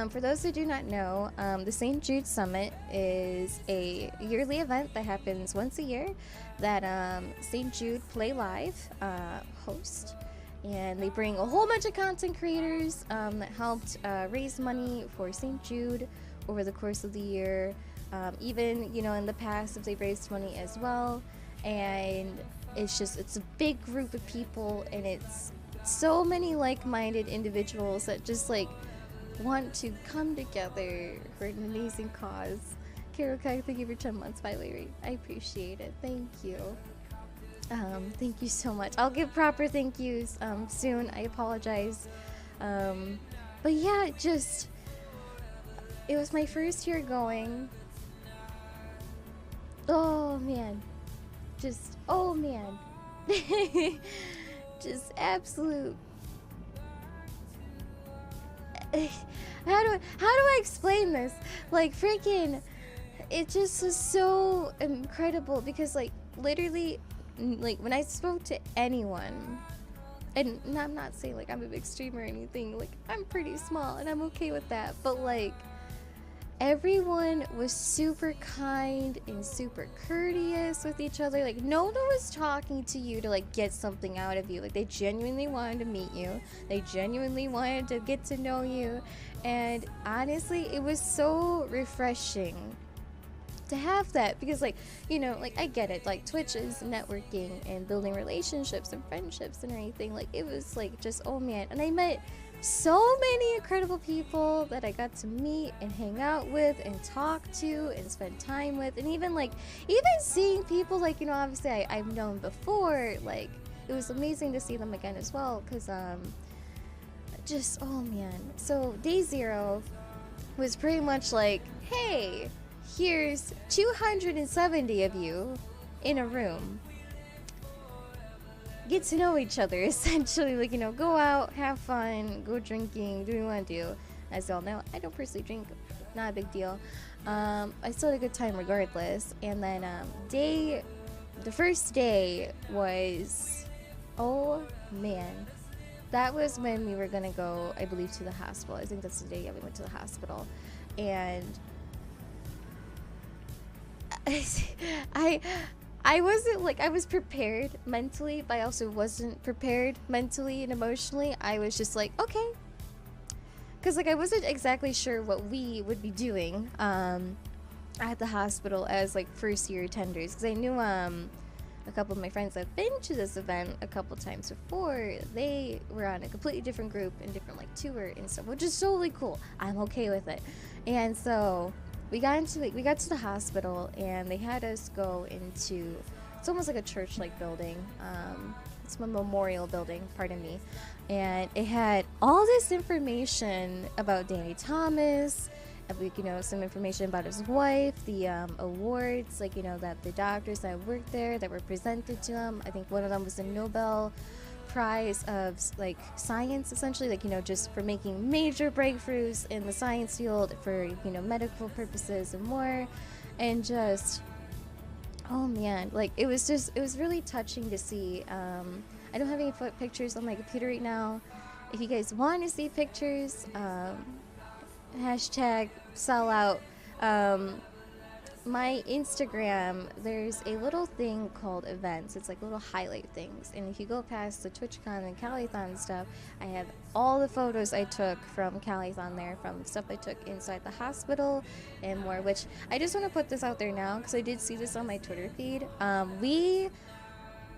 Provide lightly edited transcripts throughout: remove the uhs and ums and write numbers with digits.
For those who do not know, the St. Jude Summit is a yearly event that happens once a year that St. Jude Play Live host. And they bring a whole bunch of content creators that helped raise money for St. Jude over the course of the year. Even, in the past, if they've raised money as well. And it's a big group of people, and it's so many like-minded individuals that just want to come together for an amazing cause. Carol, thank you for 10 months, by the way. I appreciate it. Thank you. Thank you so much. I'll give proper thank yous soon. I apologize. But yeah, it was my first year going. Oh man. Oh man. Just absolute. How do I explain this? Freaking, it just was so incredible because literally, when I spoke to anyone, and I'm not saying I'm a big streamer or anything, I'm pretty small and I'm okay with that, but everyone was super kind and super courteous with each other. No one was talking to you to get something out of you. They genuinely wanted to meet you. They genuinely wanted to get to know you. And honestly, it was so refreshing to have that because I get it. Twitch is networking and building relationships and friendships and everything. It was just, oh man. And I met so many incredible people that I got to meet and hang out with and talk to and spend time with, and even seeing people obviously I've known before. It was amazing to see them again as well because just, oh man. So day 0 was pretty much hey, here's 270 of you in a room. Get to know each other, essentially. Go out, have fun, go drinking, do what you want to do. As y'all know, I don't personally drink, not a big deal. I still had a good time regardless. And then the first day was, oh man, that was when we were gonna go, I believe, to the hospital. I think that's the day we went to the hospital. And I wasn't I was prepared mentally, but I also wasn't prepared mentally and emotionally. I was just okay, because I wasn't exactly sure what we would be doing at the hospital as first year attenders, because I knew a couple of my friends that have been to this event a couple times before. They were on a completely different group and different tour and stuff, which is totally cool. I'm okay with it. And so we got to the hospital, and they had us go into, it's almost like a church building. It's a memorial building, pardon me. And it had all this information about Danny Thomas, some information about his wife, the awards, that the doctors that worked there that were presented to him. I think one of them was the Nobel Prize of science, essentially, just for making major breakthroughs in the science field for medical purposes and more. And just, oh man, it was really touching to see. I don't have any pictures on my computer right now. If you guys want to see pictures, hashtag sellout. My Instagram, there's a little thing called events. It's little highlight things, and if you go past the TwitchCon and Calithon stuff, I have all the photos I took from Calithon there, from stuff I took inside the hospital and more, which I just want to put this out there now because I did see this on my Twitter feed.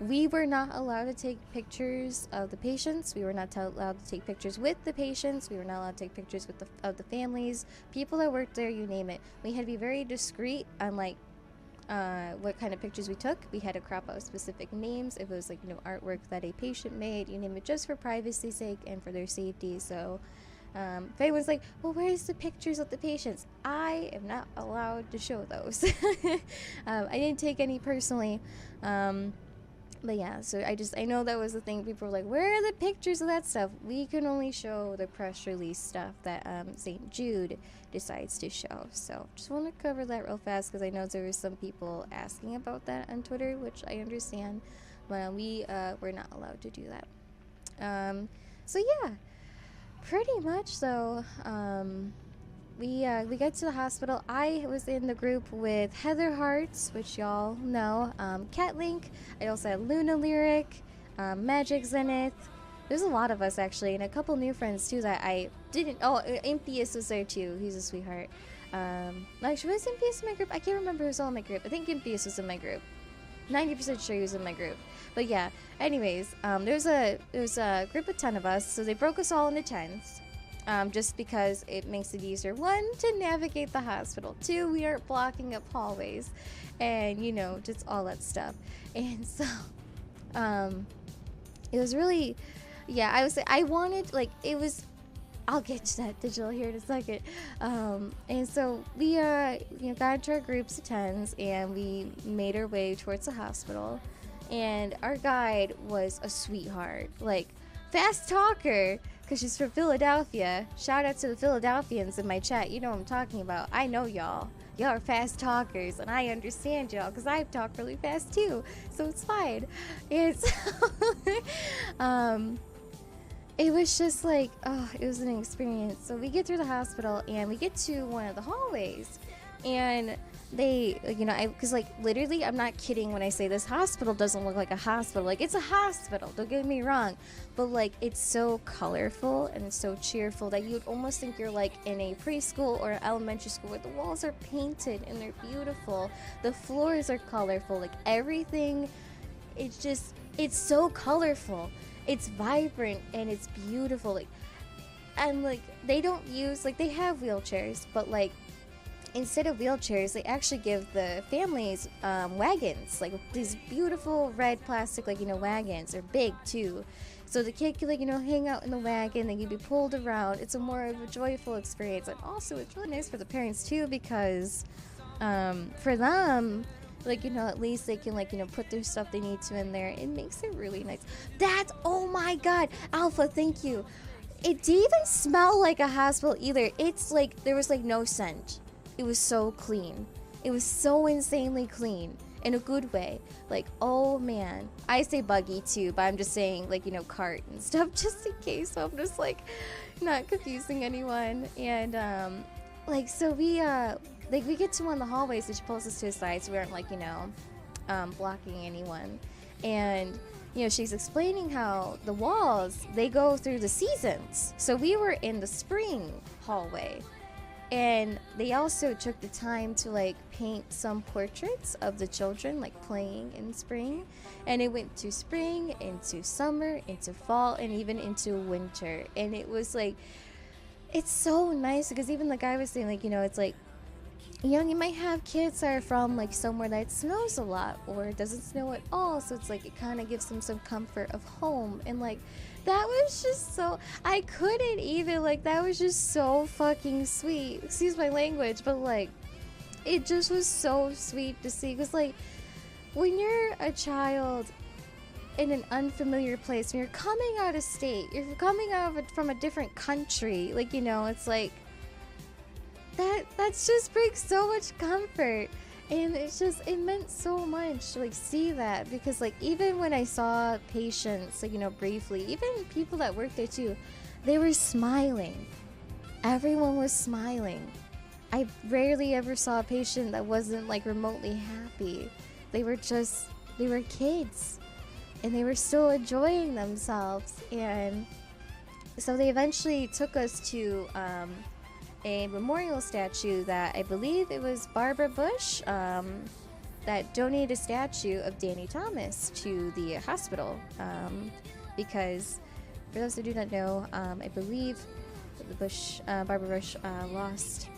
We were not allowed to take pictures of the patients. We were not allowed to take pictures with the patients. We were not allowed to take pictures with the families, people that worked there, you name it. We had to be very discreet on what kind of pictures we took. We had to crop out specific names if it was artwork that a patient made, you name it, just for privacy's sake and for their safety. So if anyone's well, where's the pictures of the patients? I am not allowed to show those. I didn't take any personally. But yeah, so I know that was the thing. People were where are the pictures of that stuff? We can only show the press release stuff that St. Jude decides to show. So just want to cover that real fast because I know there were some people asking about that on Twitter, which I understand. But we were not allowed to do that. So yeah, pretty much so. we got to the hospital. I was in the group with Heather Hearts, which y'all know, Cat Link. I also had Luna Lyric, Magic Zenith. There's a lot of us actually, and a couple new friends too that I didn't. Oh, Impious was there too. He's a sweetheart. Actually, was Impious in my group? I can't remember who's all in my group. I think Impious was in my group. 90% sure he was in my group. But yeah. Anyways, there's a group of 10 of us, so they broke us all into tens. Just because it makes it easier. One, to navigate the hospital. Two, we aren't blocking up hallways, and you know, just all that stuff. And so, it was really. Yeah, I wanted, like, it was, I'll get to that digital here in a second. And so we, got into our groups of tens, and we made our way towards the hospital. And our guide was a sweetheart, like, fast talker, because she's from Philadelphia. Shout out to the Philadelphians in my chat. You know what I'm talking about. I know y'all. Y'all are fast talkers, and I understand y'all because I talk really fast too, so it's fine. And so, it was just like, oh, it was an experience. So we get through the hospital and we get to one of the hallways, and they, because like literally, I'm not kidding when I say this hospital doesn't look like a hospital. Like, it's a hospital, don't get me wrong, but like it's so colorful and it's so cheerful that you'd almost think you're like in a preschool or elementary school where the walls are painted and they're beautiful, the floors are colorful, like everything. It's so colorful. It's vibrant and it's beautiful, like, and like they don't use, like, they have wheelchairs, but like instead of wheelchairs they actually give the families wagons, like these beautiful red plastic, like, wagons. They're big too, so the kid can, like, hang out in the wagon. They can be pulled around. It's a more of a joyful experience, and also it's really nice for the parents too, because for them, like, at least they can, like, put their stuff they need to in there. It makes it really nice. Oh my god, Alpha, thank you. It didn't even smell like a hospital either. It's like there was like no scent. It was so clean. It was so insanely clean in a good way. Like, oh man, I say buggy too, but I'm just saying, like, cart and stuff just in case, so I'm just like not confusing anyone. And like, so we get to one of the hallways, and she pulls us to the side so we aren't, like, blocking anyone. And, she's explaining how the walls, they go through the seasons. So we were in the spring hallway. And they also took the time to, like, paint some portraits of the children, like, playing in spring. And it went to spring, into summer, into fall, and even into winter. And it was, like, it's so nice, because even the guy was saying, like, it's like, you might have kids that are from, like, somewhere that snows a lot or it doesn't snow at all, so it's like it kind of gives them some comfort of home. And like, that was just so, I couldn't even, like, that was just so fucking sweet, excuse my language, but like, it just was so sweet to see, because like, when you're a child in an unfamiliar place, when you're coming out of state, you're coming out from a different country, like, it's like, that's just brings so much comfort. And it meant so much to, like, see that, because like, even when I saw patients, like, briefly, even people that worked there too, they were smiling. Everyone was smiling. I rarely ever saw a patient that wasn't, like, remotely happy. They were kids, and they were still enjoying themselves. And so they eventually took us to a memorial statue that I believe it was Barbara Bush that donated a statue of Danny Thomas to the hospital, because for those who do not know, I believe Barbara Bush lost,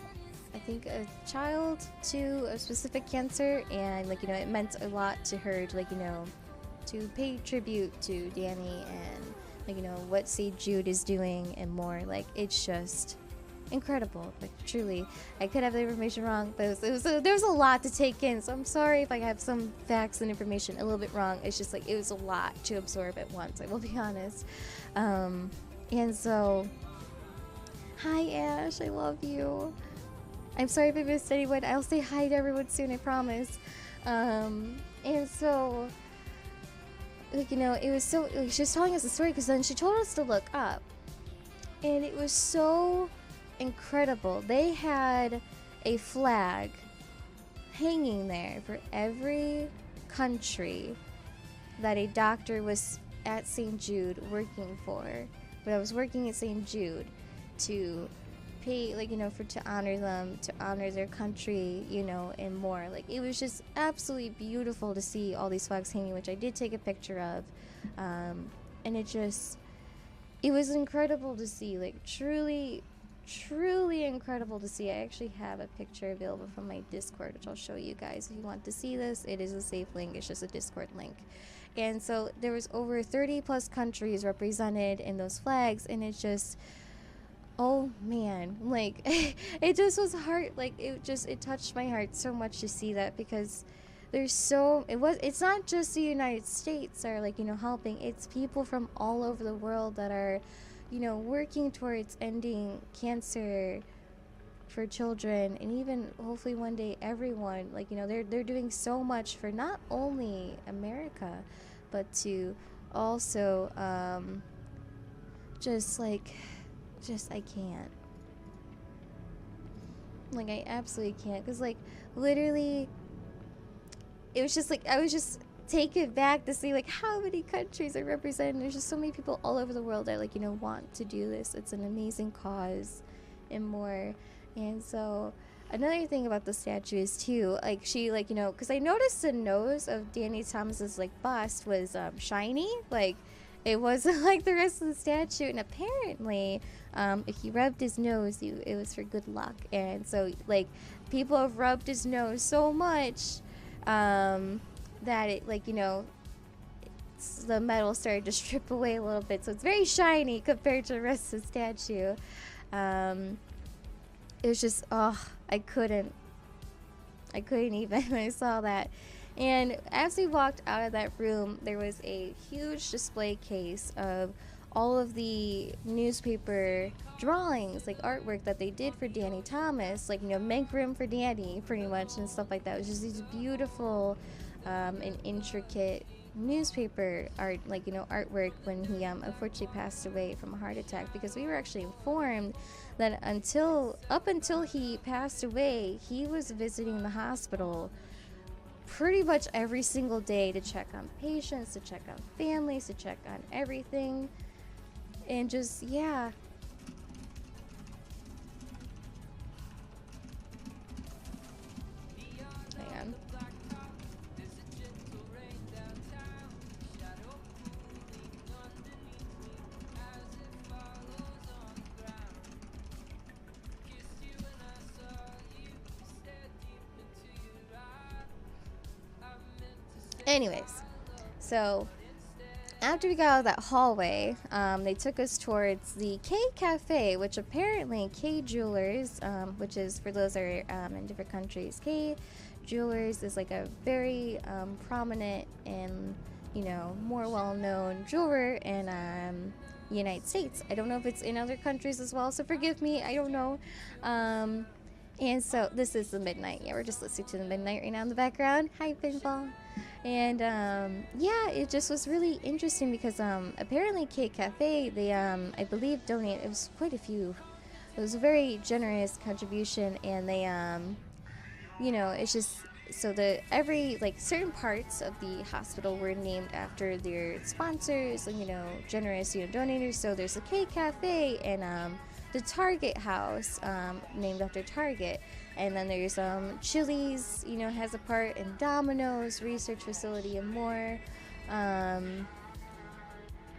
I think, a child to a specific cancer, and like, it meant a lot to her to, like, to pay tribute to Danny, and like, what St. Jude is doing and more. Like, it's just incredible. Like, truly, I could have the information wrong, but there was a lot to take in, so I'm sorry if I have some facts and information a little bit wrong. It's just like, it was a lot to absorb at once, I will be honest. And so, hi Ash, I love you. I'm sorry if I missed anyone. I'll say hi to everyone soon, I promise. And so, like, it was so, like, she was telling us the story, because then she told us to look up, and it was so incredible. They had a flag hanging there for every country that a doctor was at St. Jude working for. But I was working at St. Jude to pay, like, you know, for to honor them, to honor their country, you know, and more. Like, it was just absolutely beautiful to see all these flags hanging, which I did take a picture of. And it was incredible to see, like, truly incredible to see. I actually have a picture available from my Discord, which I'll show you guys if you want to see this. It is a safe link. It's just a Discord link. And so there was over 30 plus countries represented in those flags, and it's just, oh man, like it just was hard. Like it touched my heart so much to see that, because it's not just the United States that are, like, you know, helping. It's people from all over the world that are, you know, working towards ending cancer for children, and even hopefully one day everyone. Like, you know, they're doing so much for not only America, but to also I can't. Like, I absolutely can't, because, like, literally it was just like I was just taken back to see, like, how many countries are represented. There's just so many people all over the world that, like, you know, want to do this. It's an amazing cause and more. And so another thing about the statue is too, like, she, like, you know, because I noticed the nose of Danny Thomas's, like, bust was shiny, like it wasn't like the rest of the statue. And apparently if he rubbed his nose, it was for good luck. And so, like, people have rubbed his nose so much that it, like, you know, the metal started to strip away a little bit, so it's very shiny compared to the rest of the statue. It was just, I couldn't even when I saw that. And as we walked out of that room, there was a huge display case of all of the newspaper drawings, like artwork that they did for Danny Thomas, like, you know, make room for Danny, pretty much, and stuff like that. It was just these beautiful and intricate newspaper art, like, you know, artwork, when he unfortunately passed away from a heart attack. Because we were actually informed that up until he passed away, he was visiting the hospital pretty much every single day to check on patients, to check on families, to check on everything. And just, yeah. Hang on. Anyways, so after we got out of that hallway, they took us towards the K Cafe, which apparently K Jewelers, which is for those that are in different countries, K Jewelers is like a very prominent and, you know, more well-known jeweler in United States. I don't know if it's in other countries as well, so forgive me, I don't know. And so this is the midnight. Yeah, we're just listening to the midnight right now in the background. Hi, Pinball. And yeah, it just was really interesting because apparently K Cafe, they I believe donated, it was quite a few. It was a very generous contribution, and they you know, it's just so every, like, certain parts of the hospital were named after their sponsors, and, you know, generous, you know, donators. So there's the K Cafe and the Target house, named after Target. And then there's Chili's, you know, has a part, in Domino's research facility, and more.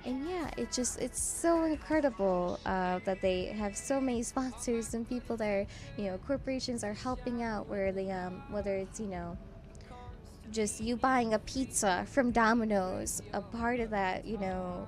And yeah, it's so incredible that they have so many sponsors and people that are, you know, corporations are helping out, where they whether it's, you know, just you buying a pizza from Domino's, a part of that, you know,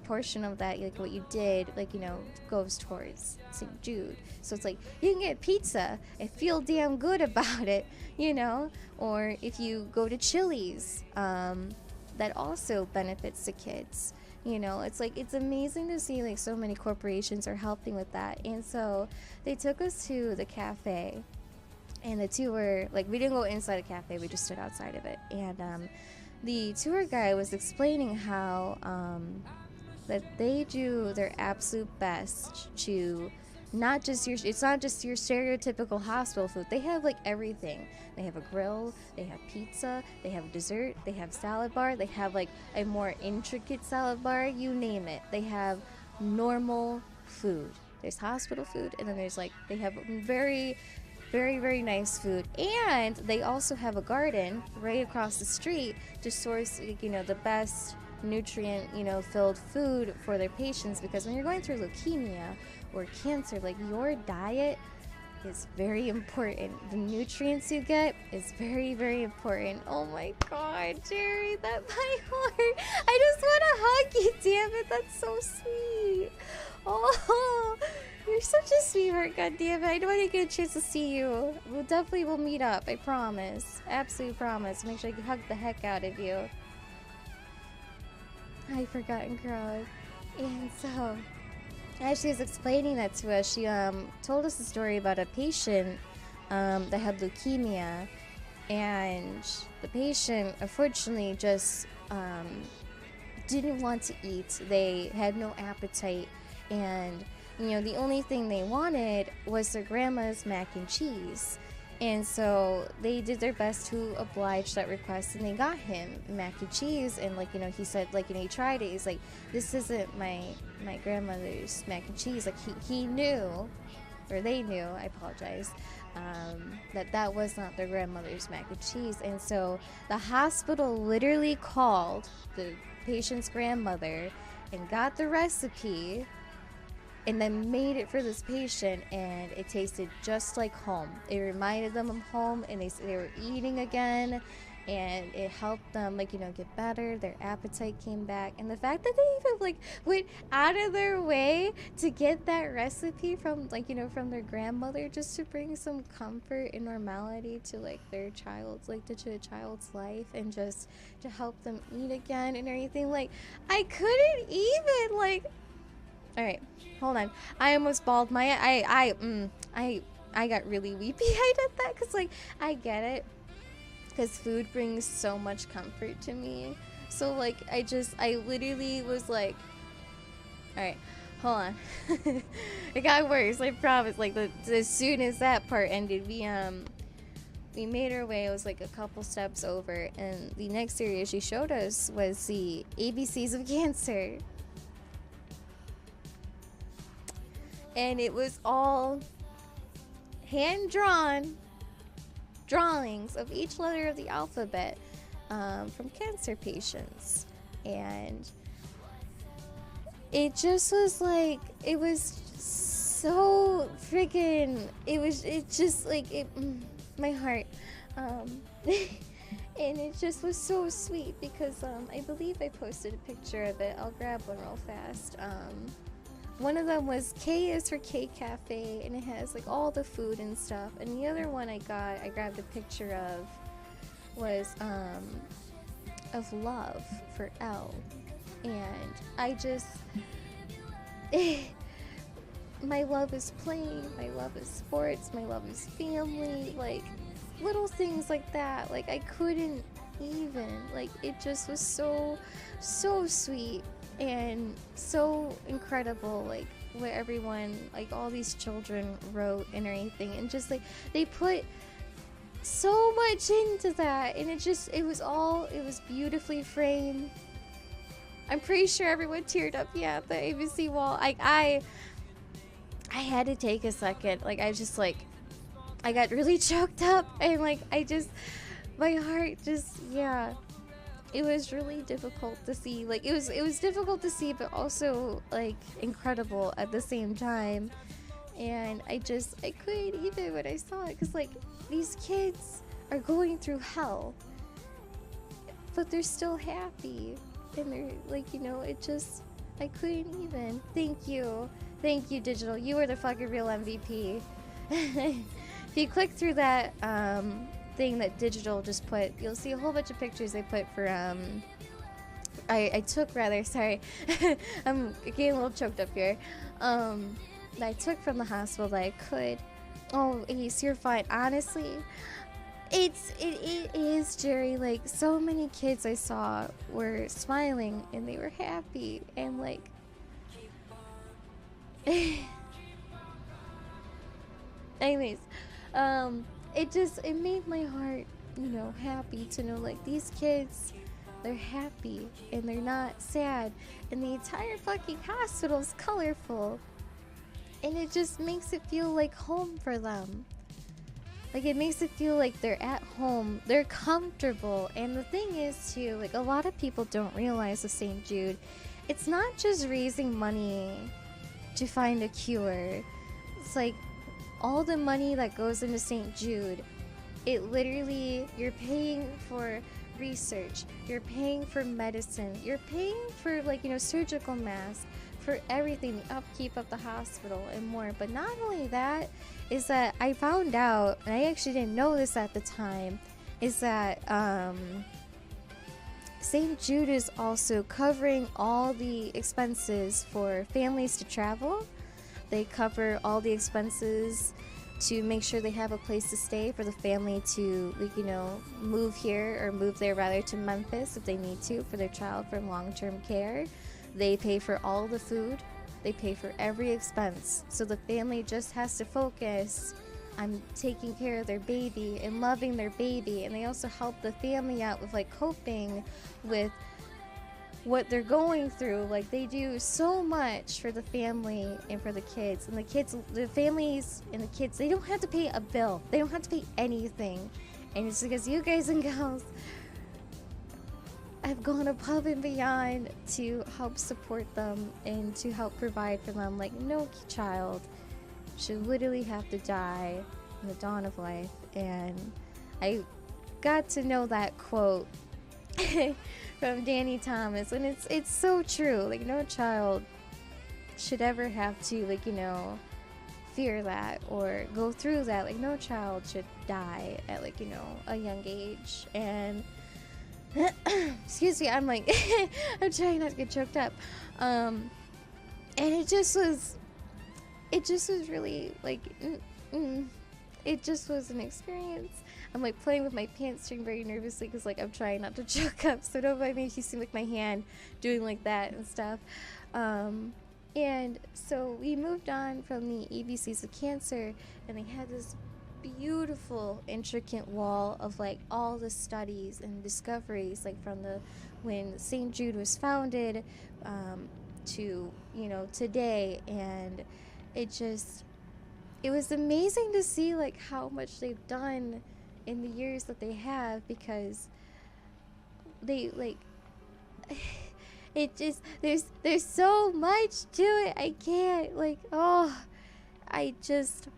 portion of that, like what you did, like, you know, goes towards St. Jude. So it's like you can get pizza and feel damn good about it, you know. Or if you go to Chili's, that also benefits the kids, you know. It's like, it's amazing to see, like, so many corporations are helping with that. And so they took us to the cafe, and the tour, like, we didn't go inside the cafe, we just stood outside of it. And the tour guide was explaining how that they do their absolute best to not just your, it's not just your stereotypical hospital food. They have like everything. They have a grill, they have pizza, they have dessert, they have salad bar, they have like a more intricate salad bar, you name it. They have normal food. There's hospital food, and then there's like, they have very, very, very nice food. And they also have a garden right across the street to source, you know, the best nutrient, you know, filled food for their patients, because when you're going through leukemia or cancer, like, your diet is very important. The nutrients you get is very, very important. Oh my god, Jerry, that my heart. I just want to hug you, damn it. That's so sweet. Oh, you're such a sweetheart, god damn it. I know I didn't get a chance to see you. We'll definitely will meet up, I promise. Absolute promise. Make sure I can hug the heck out of you. I forgot and crowd. And so, as she was explaining that to us, she told us a story about a patient that had leukemia, and the patient unfortunately just didn't want to eat. They had no appetite, and you know, the only thing they wanted was their grandma's mac and cheese. And so they did their best to oblige that request, and they got him mac and cheese. And like, you know, he said, like, you know, he tried it. He's like, this isn't my grandmother's mac and cheese. Like, he knew, or they knew, I apologize, that was not their grandmother's mac and cheese. And so the hospital literally called the patient's grandmother and got the recipe, and then made it for this patient, and it tasted just like home. It reminded them of home, and they were eating again, and it helped them, like, you know, get better. Their appetite came back, and the fact that they even like went out of their way to get that recipe from, like, you know, from their grandmother, just to bring some comfort and normality to like their child's, like, to a child's life, and just to help them eat again and everything. Like, I couldn't even, like, all right, hold on. I almost bawled I got really weepy. I did that because, like, I get it, because food brings so much comfort to me. So, like, I literally was like, all right, hold on. It got worse, I promise. Like, as soon as that part ended, we made our way. It was like a couple steps over, and the next area she showed us was the ABCs of cancer. And it was all hand-drawn drawings of each letter of the alphabet from cancer patients. And it just was like, it was so freaking, my heart. And it just was so sweet, because I believe I posted a picture of it. I'll grab one real fast. One of them was K is for K Cafe, and it has like all the food and stuff. And the other one I grabbed a picture of, was of love for L. And I just, my love is playing, my love is sports, my love is family, like little things like that. Like, I couldn't even, like, it just was so sweet and so incredible, like what everyone, like all these children wrote and everything, and just like they put so much into that, and it was beautifully framed. I'm pretty sure everyone teared up, yeah, at the ABC wall. I had to take a second. Like, I got really choked up, and like my heart just, yeah. It was really difficult to see. Like, it was difficult to see, but also like incredible at the same time. And I couldn't even when I saw it, because like these kids are going through hell, but they're still happy, and they're like, you know, I couldn't even. Thank you, Digital. You are the fucking real MVP. If you click through that thing that Digital just put, you'll see a whole bunch of pictures they put for I took, rather, sorry. I'm getting a little choked up here. That I took from the hospital that I could. Oh, Ace, you're fine. Honestly, it is, Jerry. Like, so many kids I saw were smiling and they were happy, and like Anyways, it made my heart, happy to know like these kids, they're happy and they're not sad, and the entire fucking hospital's colorful, and it just makes it feel like home for them. Like, it makes it feel like they're at home, they're comfortable. And the thing is too, like, a lot of people don't realize with St. Jude, it's not just raising money to find a cure. It's like all the money that goes into St. Jude, it literally, you're paying for research, you're paying for medicine, you're paying for, like, surgical masks, for everything, the upkeep of the hospital and more. But not only that, is that I found out, and I actually didn't know this at the time, is that St. Jude is also covering all the expenses for families to travel. They cover all the expenses to make sure they have a place to stay for the family to, like, move here, or move there rather, to Memphis if they need to, for their child for long-term care. They pay for all the food. They pay for every expense. So the family just has to focus on taking care of their baby and loving their baby. And they also help the family out with, like, coping with what they're going through. Like, they do so much for the family and for the kids. And the families and the kids, they don't have to pay a bill. They don't have to pay anything. And it's because you guys and gals have gone above and beyond to help support them and to help provide for them. Like, no child should literally have to die in the dawn of life. And I got to know that quote from Danny Thomas, and it's so true. Like, no child should ever have to, like, fear that or go through that. Like, no child should die at, like, a young age. And excuse me, I'm like I'm trying not to get choked up. And it just was really, like, it just was an experience. I'm, like, playing with my pants string very nervously because, like, I'm trying not to choke up, so don't mind me if you see, like, my hand doing like that and stuff. And so we moved on from the ABCs of cancer, and they had this beautiful intricate wall of, like, all the studies and discoveries, like, from when St. Jude was founded to today. And it was amazing to see, like, how much they've done in the years that they have, because they, like, it just, there's so much to it. I can't, like, I just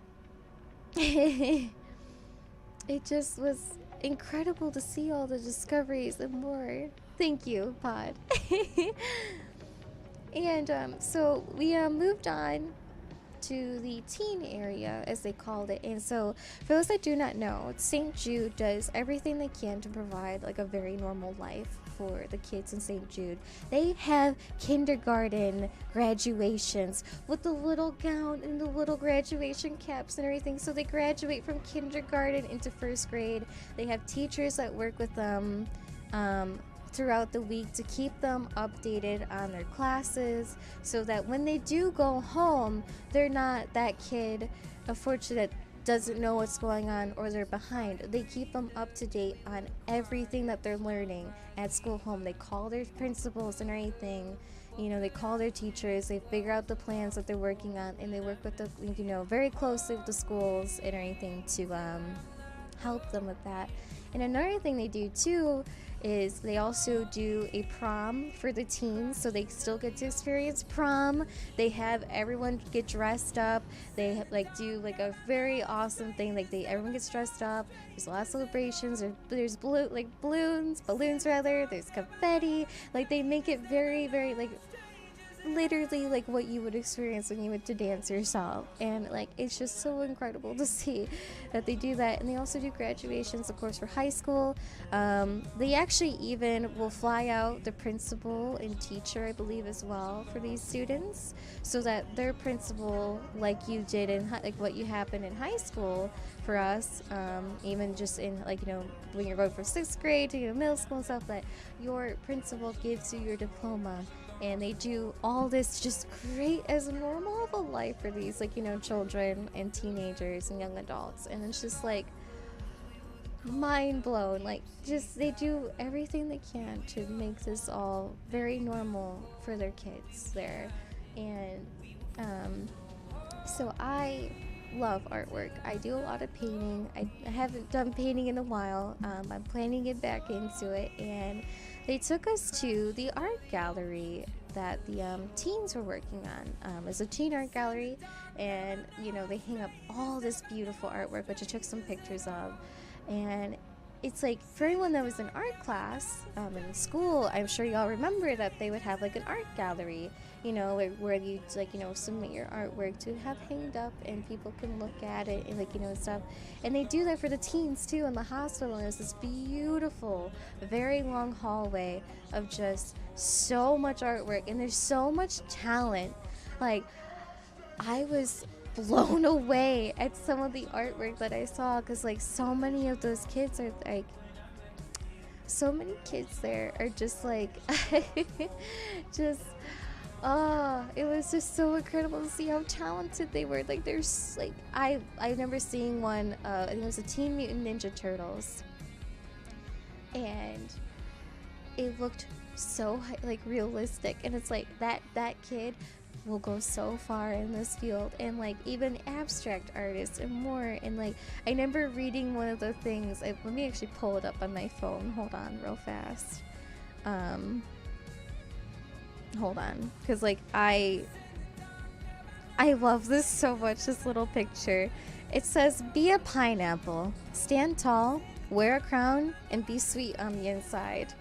it just was incredible to see all the discoveries and more. Thank you, Pod. And so we moved on to the teen area, as they called it. And so, for those that do not know, St. Jude does everything they can to provide, like, a very normal life for the kids in St. Jude. They have kindergarten graduations with the little gown and the little graduation caps and everything. So they graduate from kindergarten into first grade. They have teachers that work with them throughout the week to keep them updated on their classes, so that when they do go home, they're not that kid, unfortunate, doesn't know what's going on or they're behind. They keep them up to date on everything that they're learning at school, home. They call their principals and everything. They call their teachers. They figure out the plans that they're working on, and they work with the, very closely with the schools and everything to help them with that. And another thing they do too is they also do a prom for the teens, so they still get to experience prom. They have everyone get dressed up. They do a very awesome thing. Everyone gets dressed up. There's a lot of celebrations. There's balloons rather. There's confetti. They make it very, very literally what you would experience when you went to dance yourself. And it's just so incredible to see that they do that. And they also do graduations, of course, for high school. They actually even will fly out the principal and teacher, I believe, as well, for these students, so that their principal, like you did in what you happened in high school for us, even just in when you're going from 6th grade to middle school and stuff, that your principal gives you your diploma and they do all this just great as normal of a life for these, like, you know, children and teenagers and young adults. And it's just like mind blown. Like, just they do everything they can to make this all very normal for their kids there. And so I love artwork. I do a lot of painting. I haven't done painting in a while. I'm planning to get back into it, and they took us to the art gallery that the teens were working on. It's a teen art gallery, and you know, they hang up all this beautiful artwork, which I took some pictures of. And it's like, for anyone that was in art class in school, I'm sure y'all remember that they would have like an art gallery, you know, where you, like, you know, submit your artwork to have hanged up and people can look at it and, like, you know, stuff. And they do that for the teens too in the hospital. And it's this beautiful, very long hallway of just so much artwork, and there's so much talent. Like, I was blown away at some of the artwork that I saw, because like so many of those kids are like, so many kids there are just like just, oh, it was just so incredible to see how talented they were. Like, there's like, I remember seeing one, I think it was a Teen Mutant Ninja Turtles, and it looked so like realistic, and it's like that kid will go so far in this field, and like even abstract artists and more. And like, I remember reading one of the things, let me actually pull it up on my phone, hold on real fast, hold on, because like I love this so much, this little picture. It says, "Be a pineapple, stand tall, wear a crown, and be sweet on the inside."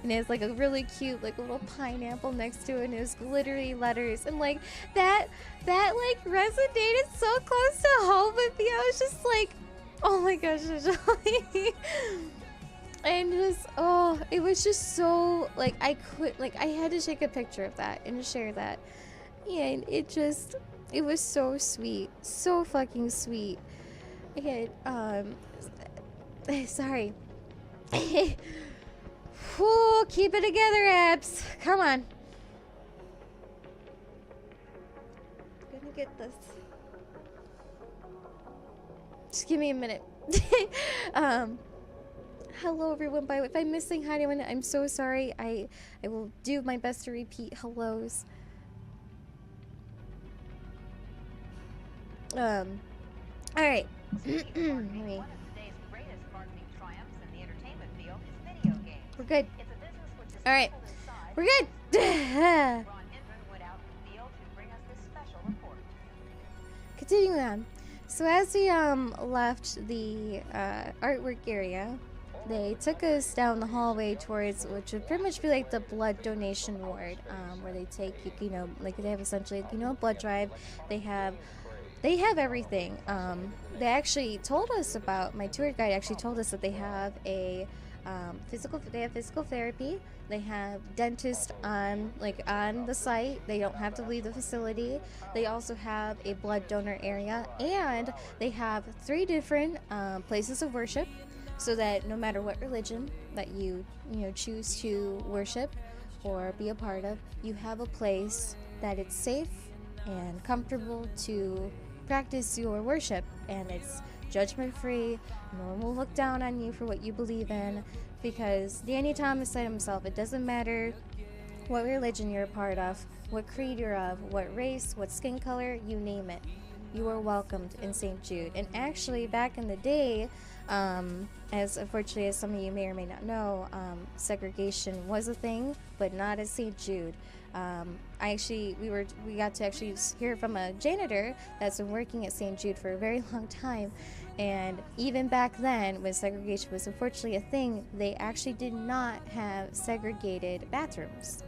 And it's like a really cute like little pineapple next to it, and it was glittery letters, and like that like resonated so close to home with me. I was just like, oh my gosh. And just, oh, it was just so like, I had to take a picture of that and share that. And it was so sweet, so fucking sweet. And sorry. Whew, keep it together, abs. Come on. I'm gonna get this. Just give me a minute. Hello, everyone. If I'm missing hi anyone, I'm so sorry. I will do my best to repeat hellos. All right. We're good. All right, we're good. Continuing on. So as we left the artwork area, they took us down the hallway towards, which would pretty much be like the blood donation ward, where they take, you know, like they have essentially, you know, a blood drive. They have everything. They actually told us about, my tour guide actually told us that they have a physical therapy. They have dentists on the site. They don't have to leave the facility. They also have a blood donor area, and they have 3 different places of worship, so that no matter what religion that you choose to worship or be a part of, you have a place that it's safe and comfortable to practice your worship, and it's judgment-free. No one will look down on you for what you believe in, because Danny Thomas said himself, it doesn't matter what religion you're a part of, what creed you're of, what race, what skin color, you name it, you are welcomed in St. Jude. And actually, back in the day, as unfortunately as some of you may or may not know, segregation was a thing, but not at St. Jude. We got to actually hear from a janitor that's been working at St. Jude for a very long time, and even back then, when segregation was unfortunately a thing, they actually did not have segregated bathrooms.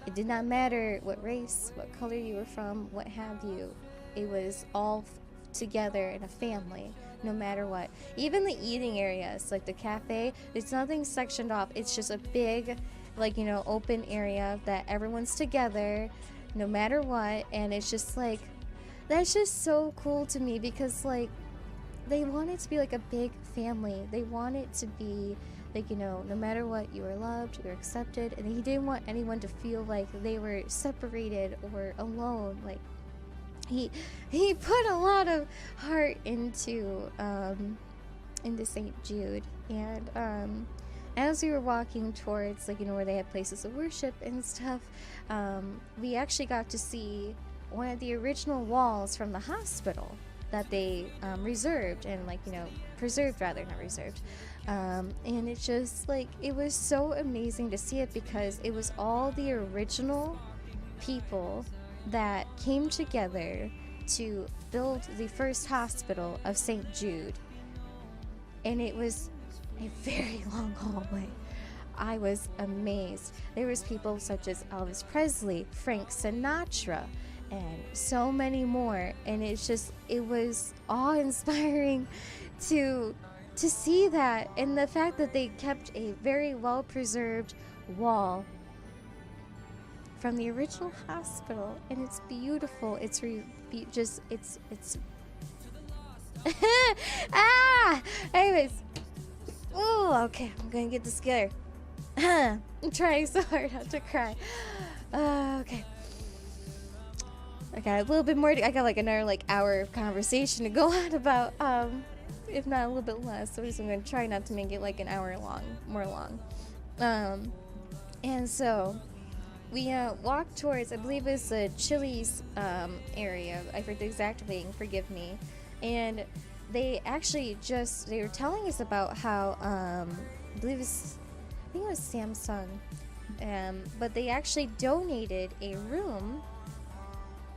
It did not matter what race, what color you were from, what have you. It was all together in a family, no matter what. Even the eating areas, like the cafe, there's nothing sectioned off. It's just a big, open area that everyone's together, no matter what. And it's just like, that's just so cool to me, because they want it to be like a big family. They want it to be like, no matter what, you were loved, you were accepted, and he didn't want anyone to feel like they were separated or alone. Like, he put a lot of heart into St. Jude. And as we were walking towards, like, where they had places of worship and stuff, we actually got to see one of the original walls from the hospital that they reserved and, like, preserved, rather, not reserved. And it's just, like, it was so amazing to see it, because it was all the original people that came together to build the first hospital of St. Jude. And it was a very long hallway. I was amazed. There was people such as Elvis Presley, Frank Sinatra, and so many more. And it was awe-inspiring to see that, and the fact that they kept a very well-preserved wall from the original hospital, and it's beautiful. It's anyways. Oh, okay, I'm gonna get this together. I'm trying so hard not to cry. Okay. I got a little bit more. I got like another hour of conversation to go on about, if not a little bit less. So I'm gonna try not to make it like an hour more long. And so we walked towards, I believe it's the Chili's area. I forget the exact thing. Forgive me. And they actually they were telling us about how I think it was Samsung, but they actually donated a room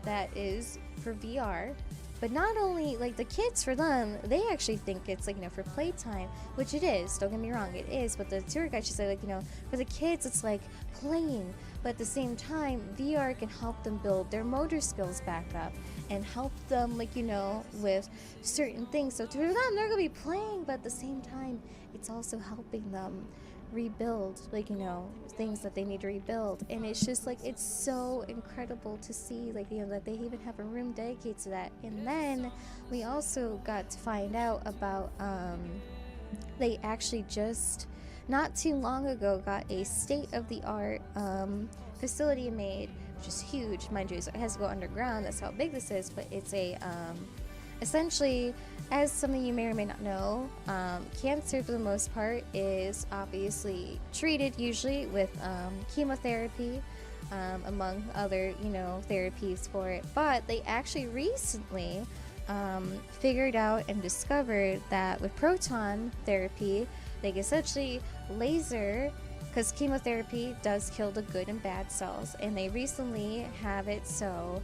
that is for VR. But not only, like, the kids, for them, they actually think it's, like, for playtime, which it is. Don't get me wrong, it is. But the tour guide, she said, like, for the kids, it's like playing. But at the same time, VR can help them build their motor skills back up and help them, like, with certain things. So to them, they're going to be playing, but at the same time, it's also helping them rebuild, like, things that they need to rebuild. And it's just, like, it's so incredible to see, like, that they even have a room dedicated to that. And then we also got to find out about they actually just not too long ago got a state-of-the-art facility made, which is huge, mind you. So it has to go underground. That's how big this is. But it's a essentially, as some of you may or may not know, cancer, for the most part, is obviously treated usually with chemotherapy, among other, therapies for it. But they actually recently figured out and discovered that with proton therapy, they can essentially laser, because chemotherapy does kill the good and bad cells, and they recently have it so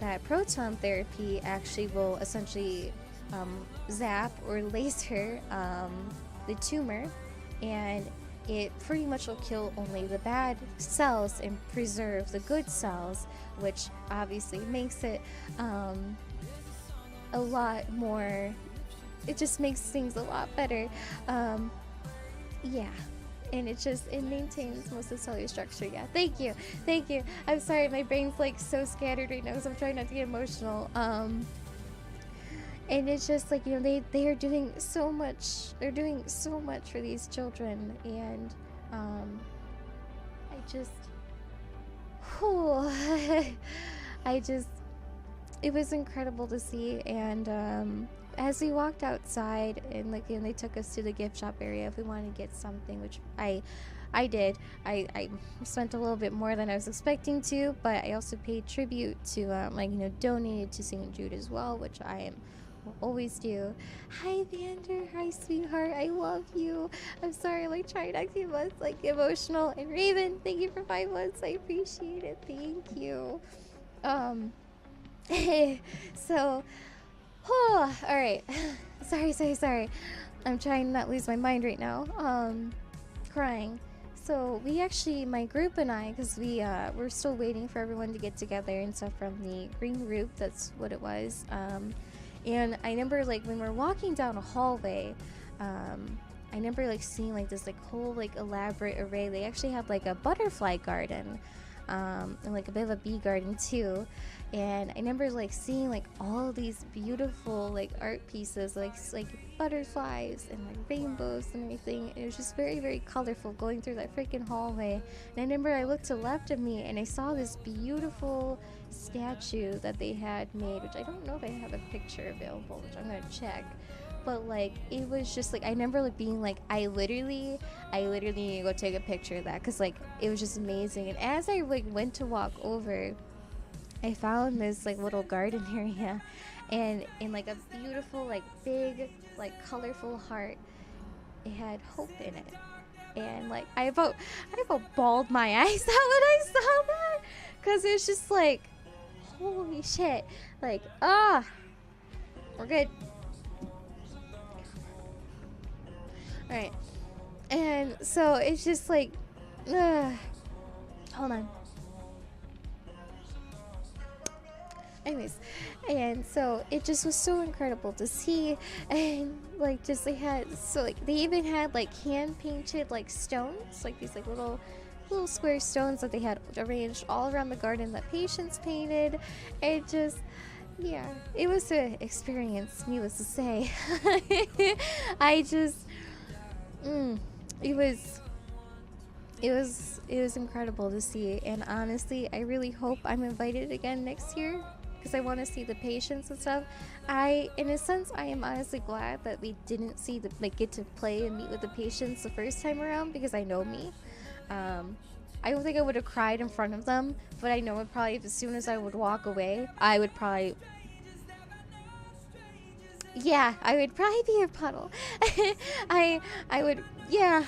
that proton therapy actually will essentially zap or laser the tumor, and it pretty much will kill only the bad cells and preserve the good cells, which obviously makes it a lot more, it just makes things a lot better. Yeah. And it maintains most of the cellular structure. Yeah, thank you. I'm sorry, my brain's like so scattered right now because I'm trying not to get emotional. And it's just like, they are doing so much. They're doing so much for these children, and it was incredible to see. And as we walked outside, and they took us to the gift shop area if we wanted to get something, which I did. I spent a little bit more than I was expecting to, but I also paid tribute to donated to St. Jude as well, which I always do. Hi Vander, hi sweetheart, I love you. I'm sorry, trying not to get emotional. And Raven, thank you for 5 months. I appreciate it. Thank you. So. Oh, all right. Sorry. I'm trying to not lose my mind right now. Crying. So we actually, my group and I, because we're still waiting for everyone to get together and stuff from the green group. That's what it was. And I remember when we're walking down a hallway, I remember seeing this whole elaborate array. They actually have a butterfly garden. and like a bit of a bee garden too. And I remember like seeing like all of these beautiful like art pieces, like butterflies and like rainbows and everything. It was just very, very colorful going through that freaking hallway. And I remember I looked to the left of me and I saw this beautiful statue that they had made, which I don't know if I have a picture available, which I'm gonna check. But like it was just like I remember like being like I literally need to go take a picture of that, because like it was just amazing. And as I like went to walk over, I found this like little garden area, and in like a beautiful like big like colorful heart, it had hope in it. And like I about bawled my eyes out when I saw that, because it was just like holy shit, like we're good. All right. And so it's just like hold on. Anyways, and so it just was so incredible to see. And like just they had, so like they even had like hand painted like stones, like these like little square stones that they had arranged all around the garden that patients painted. It just, yeah, it was an experience, needless to say. I just it was incredible to see. And honestly, I really hope I'm invited again next year, because I want to see the patients and stuff. In a sense, I am honestly glad that we didn't see the get to play and meet with the patients the first time around, because I know me. I don't think I would have cried in front of them, but I know it probably, as soon as I would walk away, I would probably be a puddle. I would, yeah,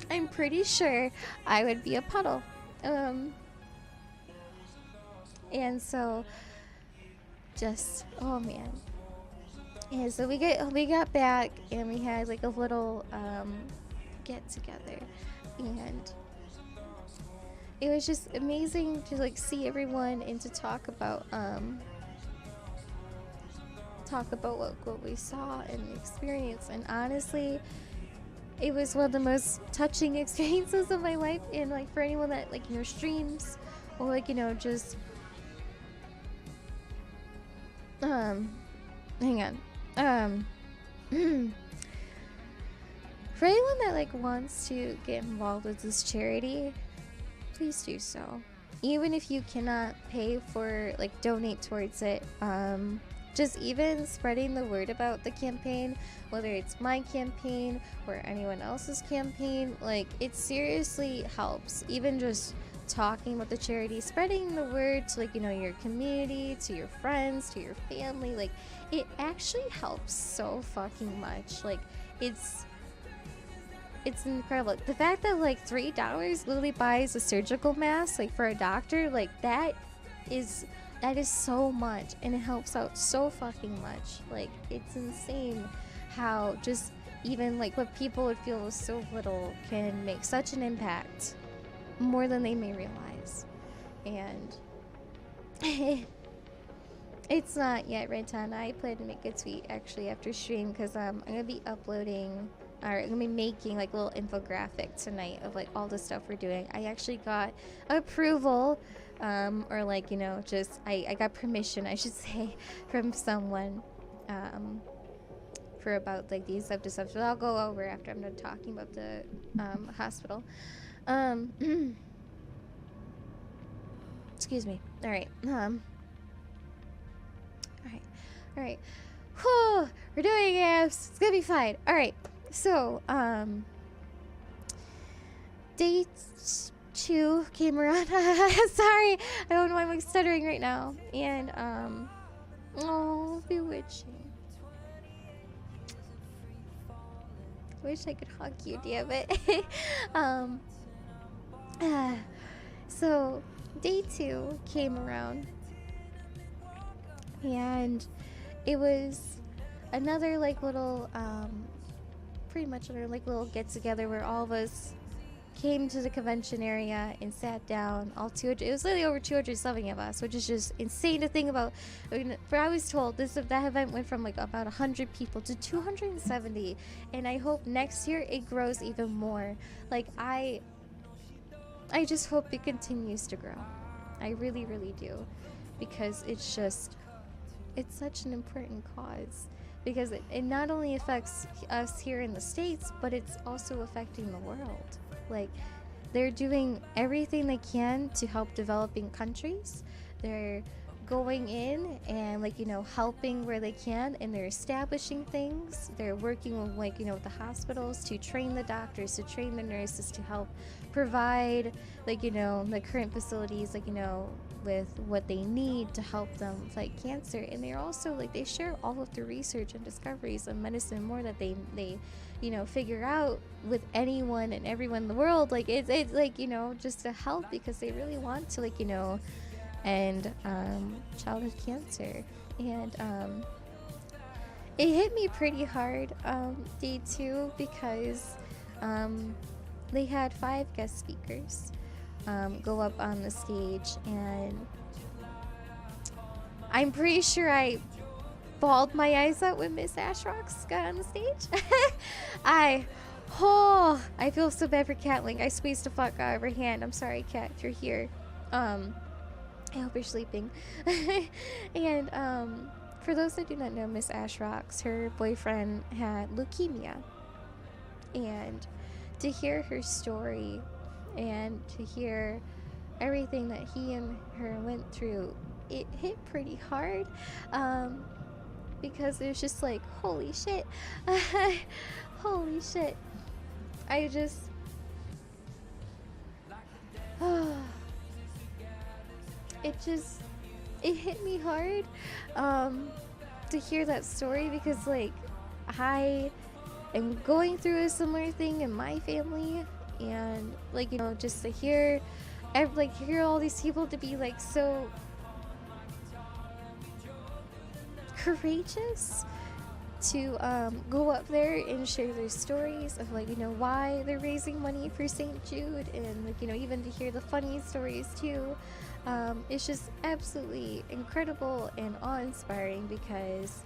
I'm pretty sure I would be a puddle. And so just, oh man. And so we got back and we had like a little get together, and it was just amazing to like see everyone and to talk about what we saw and experience. And honestly, it was one of the most touching experiences of my life. And like for anyone that like streams or like just hang on. For anyone that like wants to get involved with this charity, please do so. Even if you cannot pay for like donate towards it, just even spreading the word about the campaign, whether it's my campaign or anyone else's campaign, like it seriously helps. Even just talking about the charity, spreading the word to like your community, to your friends, to your family, like it actually helps so fucking much. Like it's incredible. The fact that like $3 literally buys a surgical mask like for a doctor, like that is so much, and it helps out so fucking much. Like it's insane how just even like what people would feel was so little can make such an impact, more than they may realize. And it's not yet right on. I plan to make a tweet actually after stream, because I'm gonna be uploading, or I'm gonna be making like a little infographic tonight of like all the stuff we're doing. I actually got approval, or like just I got permission, I should say, from someone for about like these types of stuff, so I'll go over after I'm done talking about the hospital. Excuse me. All right. All right. Whew, we're doing it. It's gonna be fine. All right. So, day 2 came around. Sorry, I don't know why I'm like stuttering right now. And oh, bewitching. Wish I could hug you, damn it. So day 2 came around, and it was another like little pretty much another like little get together where all of us came to the convention area and sat down. All 200, it was literally over 270 of us, which is just insane to think about. I was told that event went from like about 100 people to 270, and I hope next year it grows even more. Like I just hope it continues to grow. I really, really do. Because it's such an important cause. Because it not only affects us here in the States, but it's also affecting the world. Like, they're doing everything they can to help developing countries. They're going in and, like, helping where they can, and they're establishing things. They're working with, like, with the hospitals to train the doctors, to train the nurses, to help provide, like, the current facilities, like, with what they need to help them fight cancer. And they're also, like, they share all of the research and discoveries of medicine more that they figure out with anyone and everyone in the world. Like, it's like, just to help, because they really want to, like, end childhood cancer. And it hit me pretty hard, day two, because they had 5 guest speakers go up on the stage, and I'm pretty sure I bawled my eyes out when Miss Ashrox got on the stage. I feel so bad for Catling. I squeezed the fuck out of her hand. I'm sorry, Cat, if you're here. I hope you're sleeping. And for those that do not know Miss Ashrox, her boyfriend had leukemia. And to hear her story and to hear everything that he and her went through, it hit pretty hard. Because it was just like, holy shit. Holy shit. I just... it hit me hard to hear that story, because, like, I am going through a similar thing in my family, and, like, just to hear all these people to be, like, so courageous to go up there and share their stories of, like, why they're raising money for St. Jude, and, like, even to hear the funny stories too. It's just absolutely incredible and awe-inspiring, because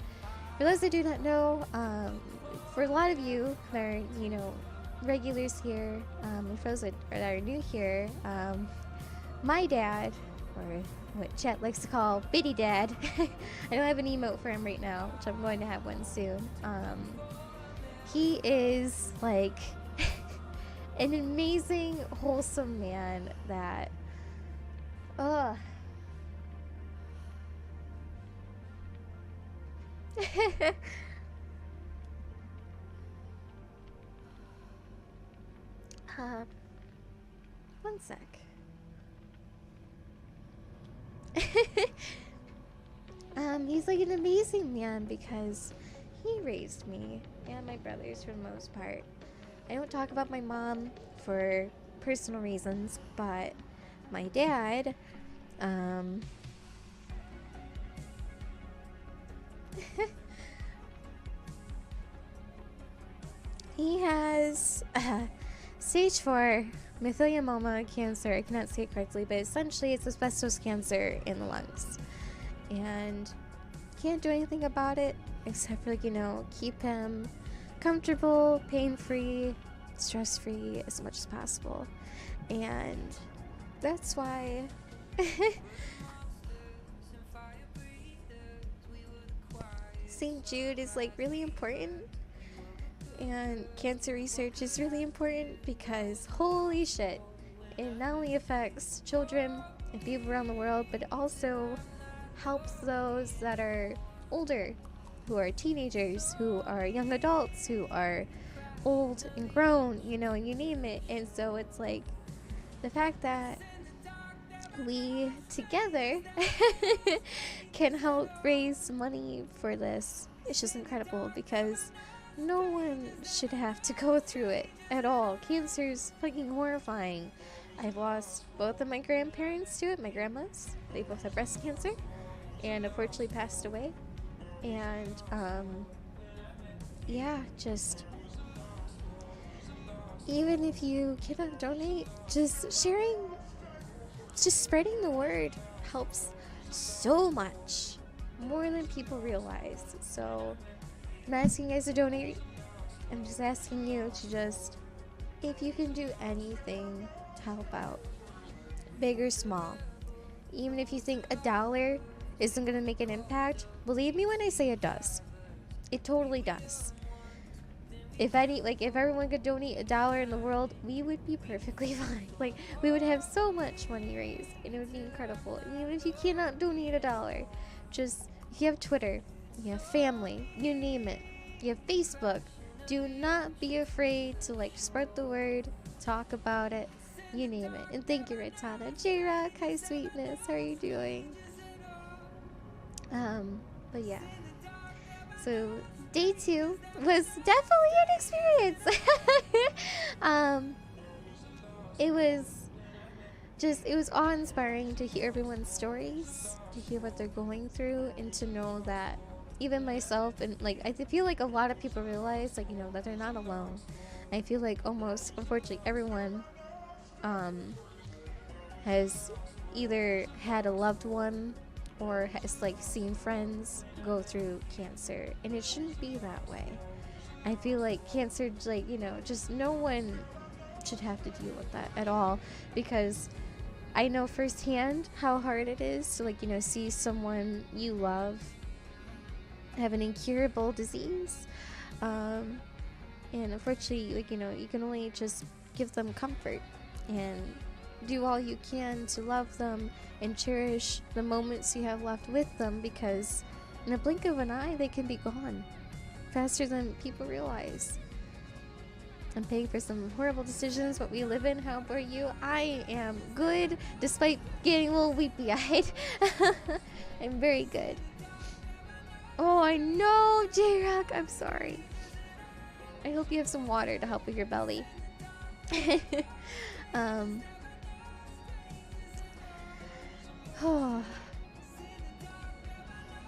for those that do not know, for a lot of you that are, regulars here, and for those that are new here, my dad, or what Chet likes to call Biddy Dad, I don't have an emote for him right now, which I'm going to have one soon. He is, like, an amazing, wholesome man that... One sec. He's, like, an amazing man, because he raised me and my brothers for the most part. I don't talk about my mom for personal reasons, but my dad, he has stage 4 mesothelioma cancer. I cannot say it correctly, but essentially it's asbestos cancer in the lungs, and can't do anything about it except for, like, keep him comfortable, pain-free, stress-free as much as possible. And that's why St. Jude is, like, really important, and cancer research is really important, because holy shit, it not only affects children and people around the world, but it also helps those that are older, who are teenagers, who are young adults, who are old and grown, you name it. And so it's like, the fact that we together can help raise money for this, it's just incredible, because no one should have to go through it at all. Cancer's fucking horrifying. I've lost both of my grandparents to it, my grandmas. They both have breast cancer and unfortunately passed away. And yeah, just even if you cannot donate, just sharing, just spreading the word helps so much, more than people realize. So I'm not asking you guys to donate. I'm just asking you to just, if you can do anything to help out, big or small. Even if you think $1 isn't going to make an impact, believe me when I say it does. It totally does. If everyone could donate $1 in the world, we would be perfectly fine. Like, we would have so much money raised, and it would be incredible. And even if you cannot donate $1, just, if you have Twitter, you have family, you name it, you have Facebook, do not be afraid to, like, spread the word, talk about it, you name it. And thank you, Ritana. J-Rock, hi Sweetness, how are you doing? But yeah. So day 2 was definitely an experience. It was awe-inspiring to hear everyone's stories, to hear what they're going through, and to know that even myself, and like, I feel like a lot of people realize, like, you know, that they're not alone. I feel like almost, unfortunately, everyone has either had a loved one or has, like, seen friends go through cancer, and it shouldn't be that way. I feel like cancer, like, you know, just no one should have to deal with that at all, because I know firsthand how hard it is to, like, you know, see someone you love have an incurable disease, and unfortunately, like, you know, you can only just give them comfort and do all you can to love them and cherish the moments you have left with them, because in a blink of an eye they can be gone faster than people realize. I'm paying for some horrible decisions what we live in. How about you? I am good despite getting a little weepy-eyed. I'm very good. Oh, I know, J-Rock, I'm sorry. I hope you have some water to help with your belly. Oh.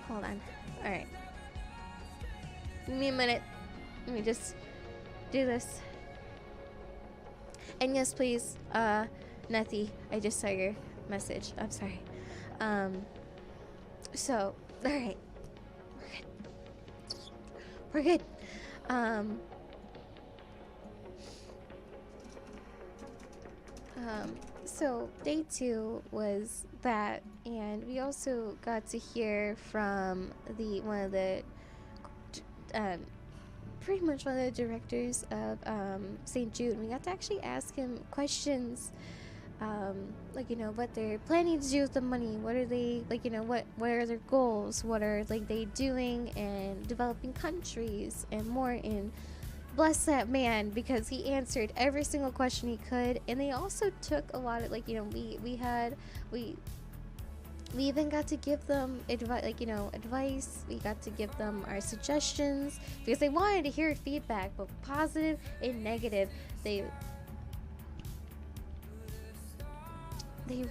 Hold on. Alright. Give me a minute. Let me just do this. And yes, please, Nethy, I just saw your message. I'm sorry. So, alright. We're good. So day 2 was that, and we also got to hear from pretty much one of the directors of St. Jude. We got to actually ask him questions, like, you know, what they're planning to do with the money. What are they, like, you know, what are their goals? What are, like, they doing in developing countries and more in. Bless that man, because he answered every single question he could, and they also took a lot of, like, you know, we even got to give them advice. We got to give them our suggestions because they wanted to hear feedback, both positive and negative. They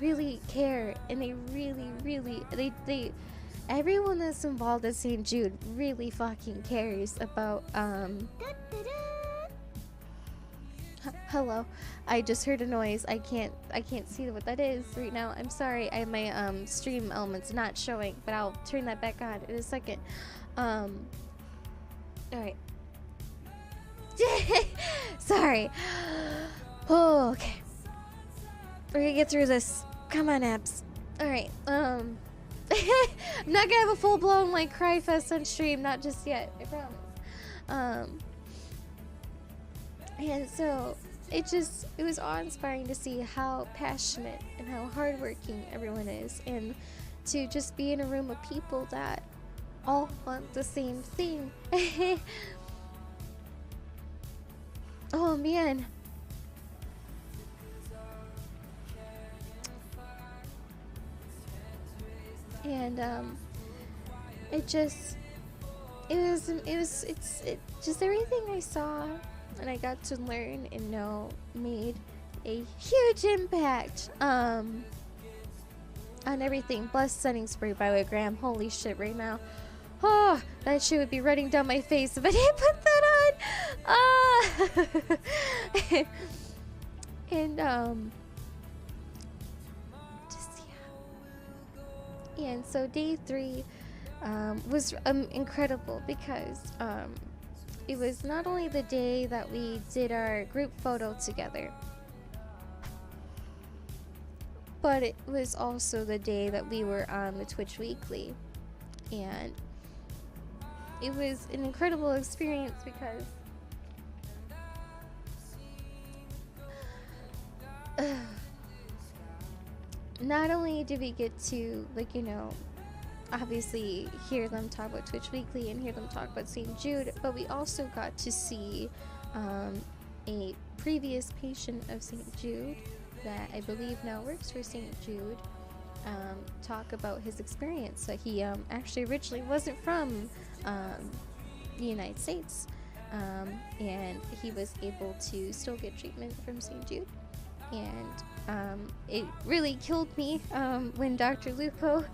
really care, and they really everyone that's involved at St. Jude really fucking cares about hello, I just heard a noise. I can't see what that is right now. I'm sorry. My stream element's not showing, but I'll turn that back on in a second. All right. Sorry. Oh, okay. We're gonna get through this. Come on, apps. All right. I'm not gonna have a full-blown, like, cry fest on stream. Not just yet. I promise. And so it was awe-inspiring to see how passionate and how hardworking everyone is, and to just be in a room of people that all want the same thing. Oh man. And it's just everything I saw and I got to learn and know made a huge impact on everything. Blessed Setting Spray by way, Graham. Holy shit, right now. Oh, that shit would be running down my face if I didn't put that on. And just yeah. And so day 3 was incredible because it was not only the day that we did our group photo together, but it was also the day that we were on the Twitch Weekly, and it was an incredible experience because not only did we get to, like, you know, obviously hear them talk about Twitch Weekly and hear them talk about St. Jude, but we also got to see a previous patient of St. Jude that I believe now works for St. Jude talk about his experience. So he actually originally wasn't from the United States, and he was able to still get treatment from St. Jude. And it really killed me when Dr. Lupo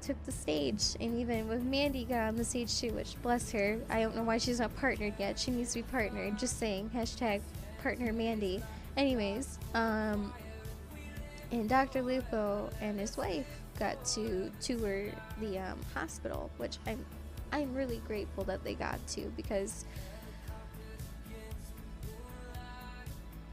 took the stage, and even with Mandy got on the stage too, which bless her, I don't know why she's not partnered yet. She needs to be partnered, just saying, hashtag partner Mandy. Anyways, and Dr. Lupo and his wife got to tour the hospital, which I'm really grateful that they got to, because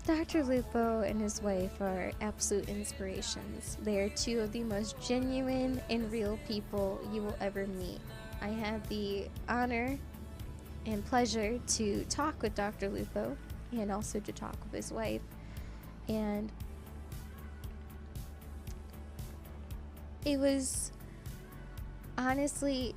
Dr. Lupo and his wife are absolute inspirations. They are two of the most genuine and real people you will ever meet. I had the honor and pleasure to talk with Dr. Lupo and also to talk with his wife. And it was honestly,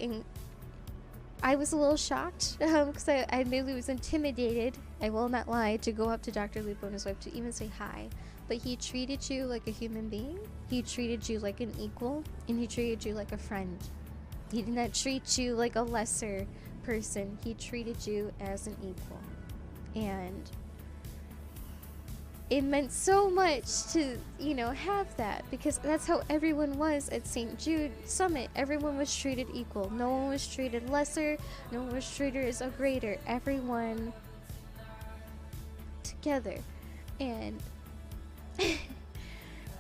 I was a little shocked because I really was intimidated, I will not lie, to go up to Dr. Lupo and his wife to even say hi. But he treated you like a human being, he treated you like an equal, and he treated you like a friend. He did not treat you like a lesser person, he treated you as an equal. And it meant so much to, you know, have that, because that's how everyone was at St. Jude Summit. Everyone was treated equal. No one was treated lesser. No one was treated as a greater. Everyone together. And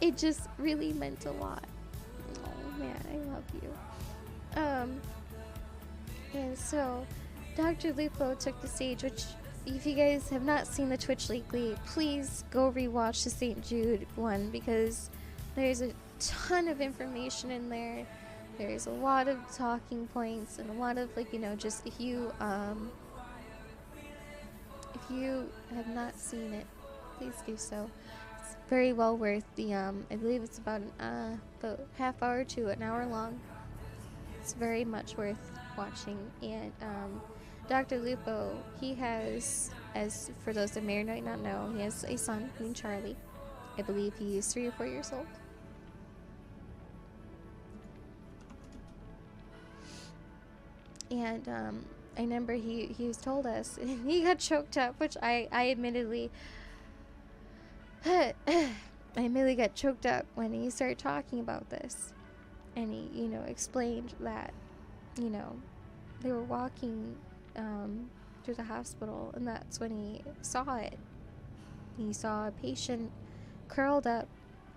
it just really meant a lot. Oh man, I love you. And so Dr. Lupo took the stage, which, if you guys have not seen the Twitch Weekly, please go rewatch the St. Jude one, because there's a ton of information in there. There's a lot of talking points and a lot of, like, you know, just if you have not seen it, please do so. It's very well worth the I believe it's about half hour to an hour long. It's very much worth watching. And Dr. Lupo, he has, as for those that may or may not know, he has a son named Charlie. I believe he is 3 or 4 years old. And I remember he was told us, and he got choked up, which I admittedly I admittedly got choked up when he started talking about this. And he, you know, explained that, you know, they were walking through the hospital, and that's when he saw it. He saw a patient curled up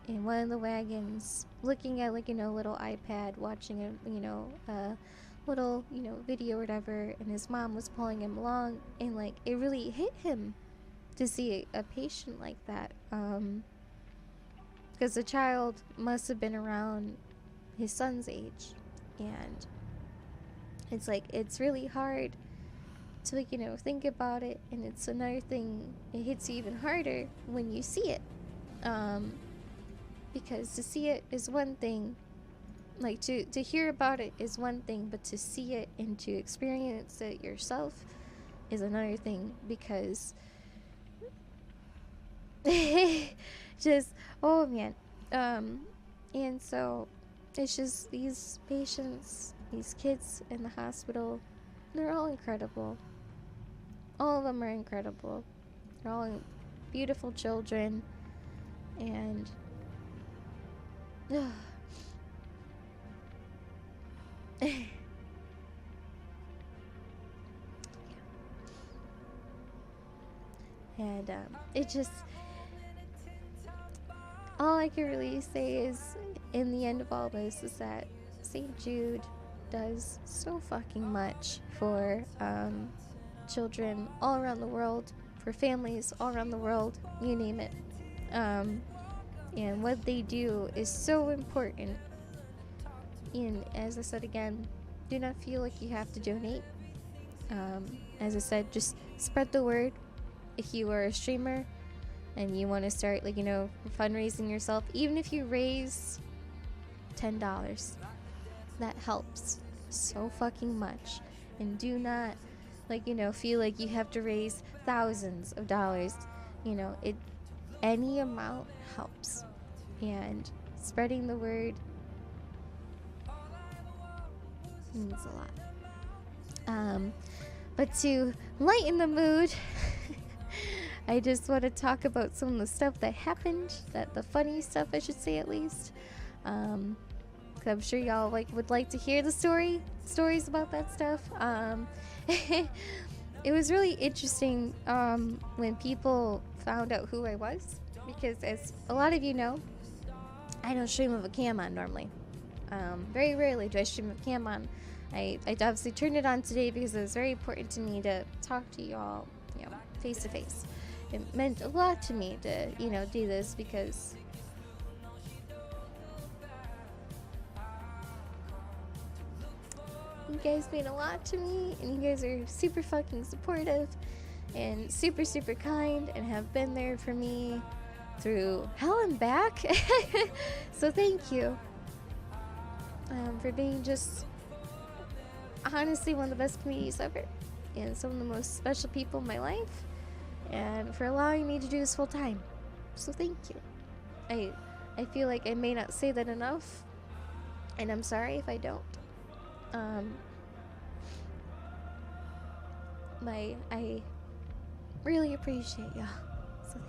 in one of the wagons, looking at, like, you know, little iPad, watching a, you know, little, you know, video or whatever, and his mom was pulling him along, and, like, it really hit him to see a patient like that, because the child must have been around his son's age, and it's like, it's really hard to, like, you know, think about it. And it's another thing, it hits you even harder when you see it, because to see it is one thing, like, to hear about it is one thing, but to see it and to experience it yourself is another thing, because just, oh man. And so it's just these patients, these kids in the hospital, they're all incredible. All of them are incredible. They're all beautiful children. And and it just, all I can really say is, in the end of all this, is that St. Jude does so fucking much for children all around the world, for families all around the world, you name it. And what they do is so important. And as I said again, do not feel like you have to donate. As I said, just spread the word. If you are a streamer and you want to start, like, fundraising yourself, even if you raise $10, that helps so fucking much. And do not, feel like you have to raise thousands of dollars. Any amount helps. And spreading the word means a lot. But to lighten the mood, I just want to talk about some of the stuff that happened, the funny stuff, I should say, at least. 'Cause I'm sure y'all would like to hear the stories about that stuff. It was really interesting when people found out who I was, because as a lot of you know, I don't stream with a cam on normally. Very rarely do I stream with a cam on. I obviously turned it on today because it was very important to me to talk to you all, face to face. It meant a lot to me to, do this, because you guys mean a lot to me, and you guys are super fucking supportive and super, super kind, and have been there for me through hell and back. So thank you for being just honestly one of the best comedians ever, and some of the most special people in my life, and for allowing me to do this full time. So thank you. I feel like I may not say that enough, and I'm sorry if I don't. I really appreciate y'all, so thank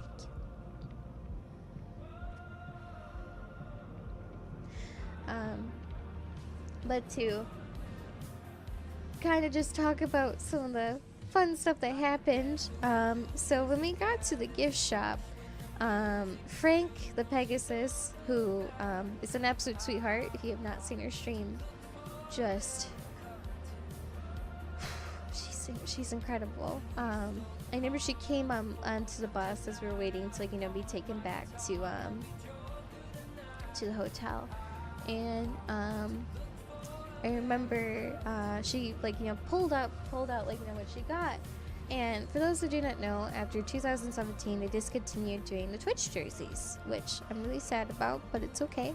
you. But to kind of just talk about some of the fun stuff that happened. So when we got to the gift shop, Frank the Pegasus, who is an absolute sweetheart, if you have not seen her stream, just she's incredible. I remember she came onto the bus as we were waiting to be taken back to the hotel, and I remember she pulled out what she got. And for those who do not know, after 2017 they discontinued doing the Twitch jerseys, which I'm really sad about, but it's okay.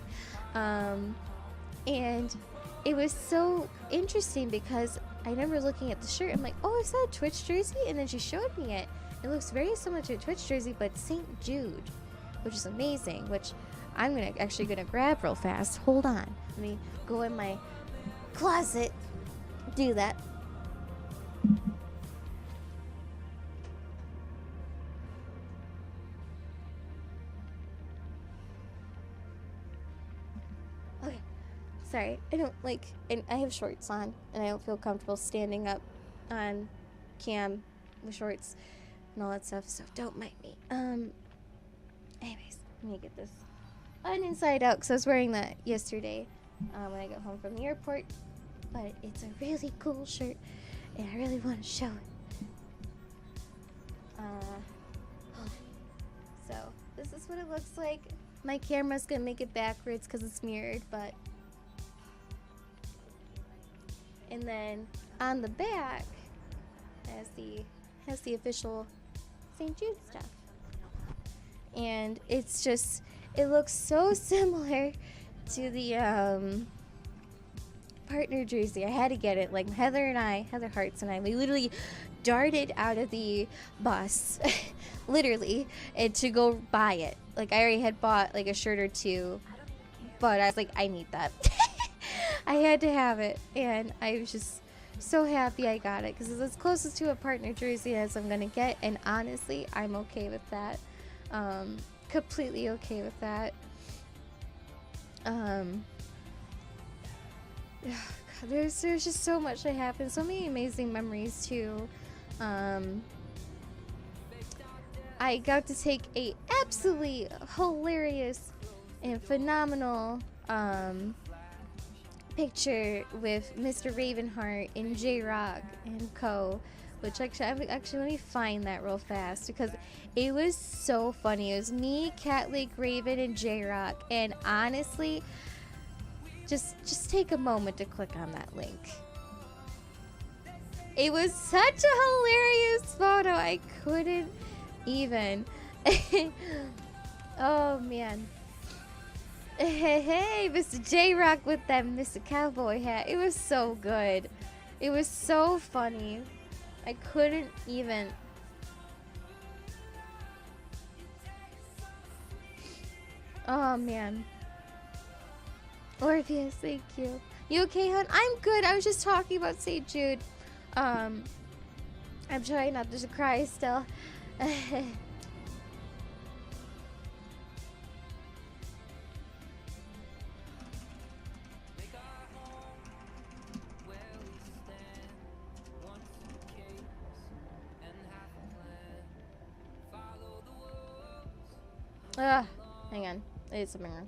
And it was so interesting because I remember looking at the shirt, I'm like, oh, is that a Twitch jersey? And then she showed me it. It looks very similar to a Twitch jersey, but St. Jude, which is amazing, which I'm actually gonna grab real fast. Hold on, let me go in my closet, do that. Okay, sorry, I don't and I have shorts on, and I don't feel comfortable standing up on cam with shorts and all that stuff, so don't mind me. Anyways, let me get this on inside out, because I was wearing that yesterday when I got home from the airport. But it's a really cool shirt, and I really want to show it. So this is what it looks like. My camera's gonna make it backwards because it's mirrored, but. And then on the back has the official St. Jude stuff, and it looks so similar to the partner jersey. I had to get it. Heather Hearts and I, we literally darted out of the bus literally, and to go buy it. I already had bought a shirt or two, but I was like, I need that. I had to have it, and I was just so happy I got it, because it's as closest to a partner jersey as I'm gonna get, and honestly, I'm okay with that. Completely okay with that. There's just so much that happened, so many amazing memories too. I got to take a absolutely hilarious and phenomenal picture with Mr. Ravenheart and J-Rock and co, which actually let me find that real fast because it was so funny. It was me, Cat Lake Raven, and J-Rock, and honestly, just take a moment to click on that link. It was such a hilarious photo. I couldn't even. Oh man. Hey, Mr. J-Rock with that Mr. Cowboy hat. It was so good. It was so funny. I couldn't even. Oh man. Orpheus, thank you. You okay, hon? I'm good. I was just talking about St. Jude. I'm trying not to cry still. Hang on. I did something wrong.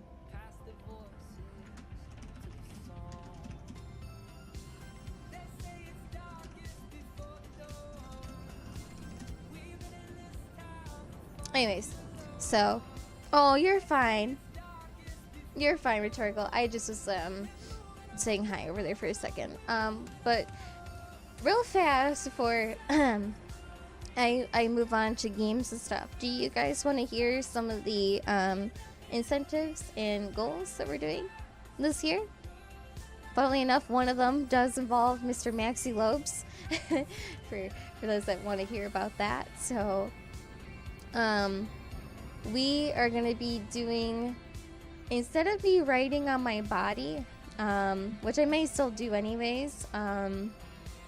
Anyways, so, oh, you're fine. You're fine, Rhetorical. I just was saying hi over there for a second. But real fast before I move on to games and stuff. Do you guys want to hear some of the incentives and goals that we're doing this year? Funnily enough, one of them does involve Mr. Maxi Lobes. for those that want to hear about that. So we are going to be doing, instead of me writing on my body, which I may still do anyways,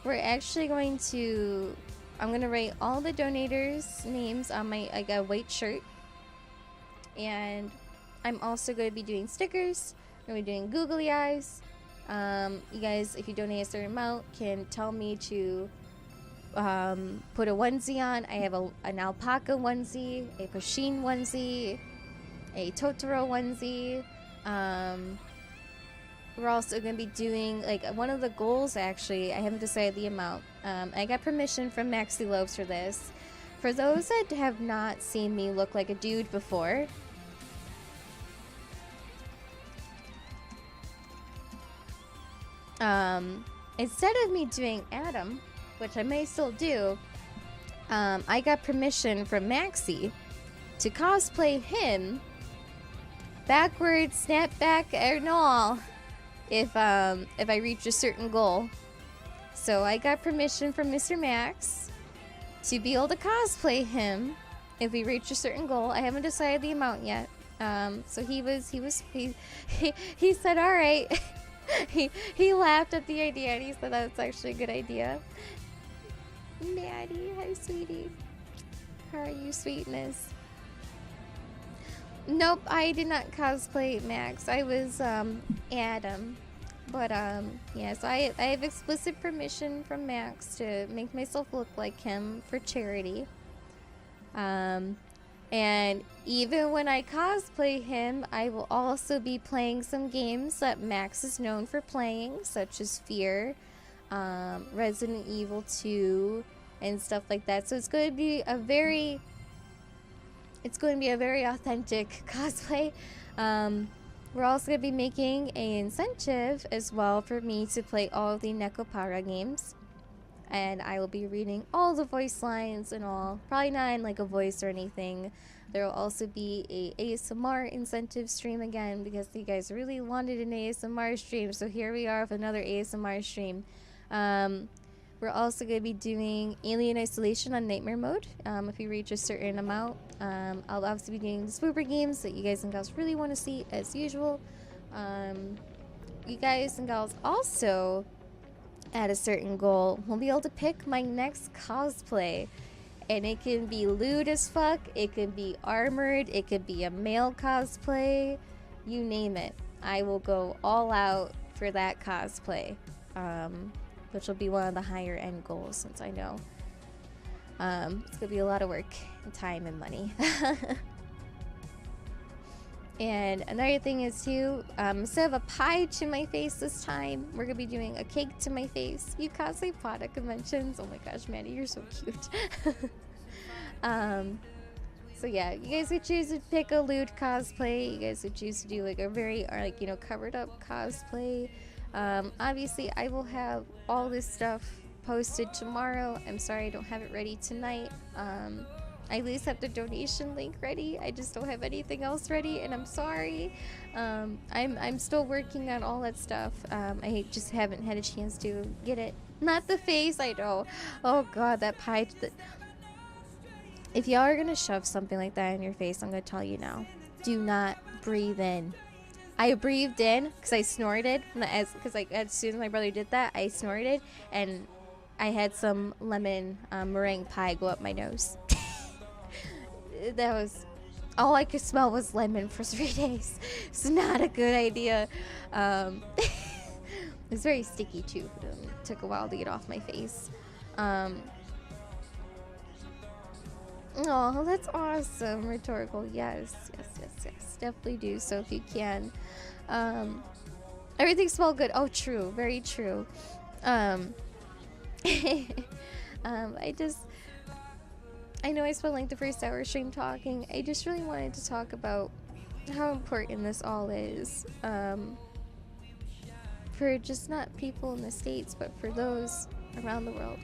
we're actually going to, I'm going to write all the donators' names on my, I got a white shirt, and I'm also going to be doing stickers. I'm going to be doing googly eyes. You guys, if you donate a certain amount, can tell me to put a onesie on. I have an alpaca onesie, a Pusheen onesie, a Totoro onesie. We're also going to be doing, like, one of the goals, actually, I haven't decided the amount. I got permission from Maxi Lobes for this. For those that have not seen me look like a dude before, instead of me doing Adam, which I may still do, I got permission from Maxi to cosplay him backwards, snapback, and all if I reach a certain goal. So I got permission from Mr. Max to be able to cosplay him if we reach a certain goal. I haven't decided the amount yet. So he said, all right. he laughed at the idea and he said that's actually a good idea. Maddie, hi sweetie. How are you, sweetness? Nope, I did not cosplay Max. I was Adam. But yeah, so I have explicit permission from Max to make myself look like him for charity. And even when I cosplay him, I will also be playing some games that Max is known for playing, such as Fear, Resident Evil 2, and stuff like that. So it's going to be a very authentic cosplay. We're also going to be making an incentive as well for me to play all the Nekopara games. And I will be reading all the voice lines and all. Probably not in like a voice or anything. There will also be a ASMR incentive stream again because you guys really wanted an ASMR stream. So here we are with another ASMR stream. We're also going to be doing Alien Isolation on Nightmare Mode. If you reach a certain amount, I'll obviously be doing the spooper games that you guys and gals really want to see as usual. You guys and gals also, at a certain goal, will be able to pick my next cosplay. And it can be lewd as fuck, it can be armored, it could be a male cosplay, you name it. I will go all out for that cosplay. Which will be one of the higher end goals, since I know it's gonna be a lot of work and time and money. And another thing is too, instead of a pie to my face this time, we're gonna be doing a cake to my face. You cosplay product conventions. Oh my gosh, Maddie, you're so cute. So yeah, you guys could choose to pick a lewd cosplay. You guys could choose to do like a very, or like, you know, covered up cosplay. Obviously, I will have all this stuff posted tomorrow. I'm sorry I don't have it ready tonight. I at least have the donation link ready. I just don't have anything else ready, and I'm sorry. I'm still working on all that stuff. I just haven't had a chance to get it. Not the face, I know. Oh god, that pie. If y'all are gonna shove something like that in your face, I'm gonna tell you now. Do not breathe in. I breathed in because I snorted. Because like as soon as my brother did that, I snorted, and I had some lemon meringue pie go up my nose. That was all I could smell was lemon for 3 days. It's not a good idea. It's very sticky too. It took a while to get off my face. Oh, that's awesome. Rhetorical. Yes. Definitely do so if you can. Everything smelled good. Oh, true. Very true. I know I spent like the first hour stream talking. I just really wanted to talk about how important this all is. For just not people in the States, but for those around the world.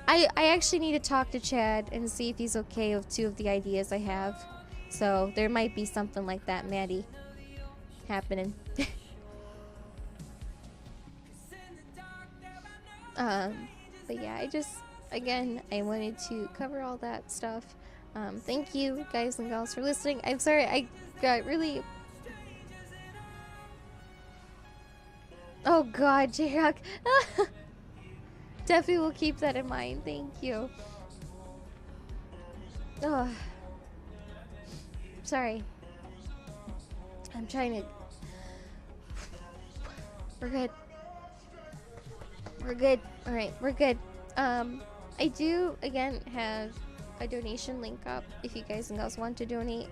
I actually need to talk to Chad and see if he's okay with 2 of the ideas I have. So there might be something like that, Maddie, happening. But yeah, again, I wanted to cover all that stuff. Thank you guys and gals for listening. I'm sorry, I got really... Oh god, J-Rock. Definitely will keep that in mind. Thank you. Oh, sorry. I'm trying to... We're good. We're good. Alright, we're good. I do, again, have a donation link up if you guys and girls want to donate.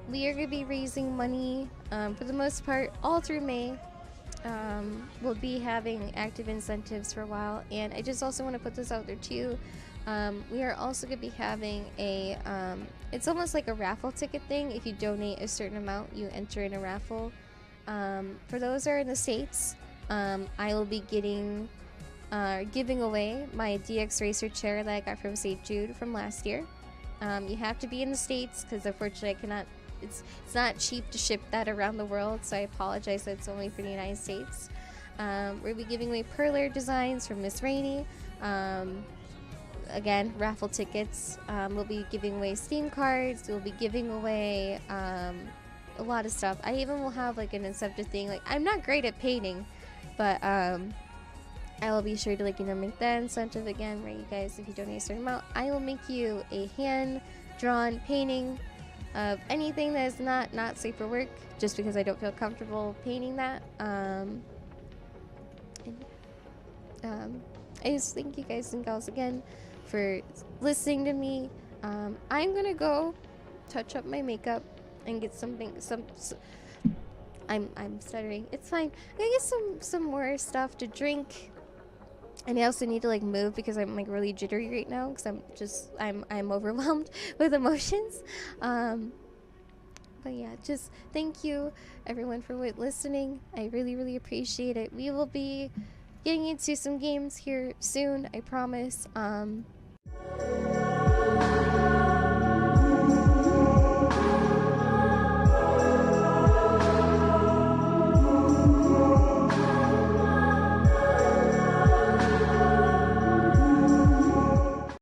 We are going to be raising money, for the most part, all through May. We'll be having active incentives for a while, and I just also want to put this out there too. We are also going to be having a, it's almost like a raffle ticket thing. If you donate a certain amount, you enter in a raffle. For those that are in the States, I will be giving away my DX Racer chair that I got from St. Jude from last year. You have to be in the States because unfortunately I cannot, it's not cheap to ship that around the world, so I apologize that it's only for the United States. We'll be giving away perler designs from Miss Rainey. Again, raffle tickets. We'll be giving away Steam cards. We'll be giving away a lot of stuff. I even will have like an incentive thing. Like, I'm not great at painting, but I will be sure to, like, you know, make that incentive again where you guys, if you donate a certain amount, I will make you a hand-drawn painting of anything that is not safe for work, just because I don't feel comfortable painting that. I just thank you guys and gals again for listening to me. I'm gonna go touch up my makeup and get I'm stuttering. It's fine. I'm gonna get some more stuff to drink. And I also need to like move because I'm like really jittery right now because I'm overwhelmed with emotions. But yeah, just thank you everyone for listening. I really appreciate it. We will be getting into some games here soon, I promise.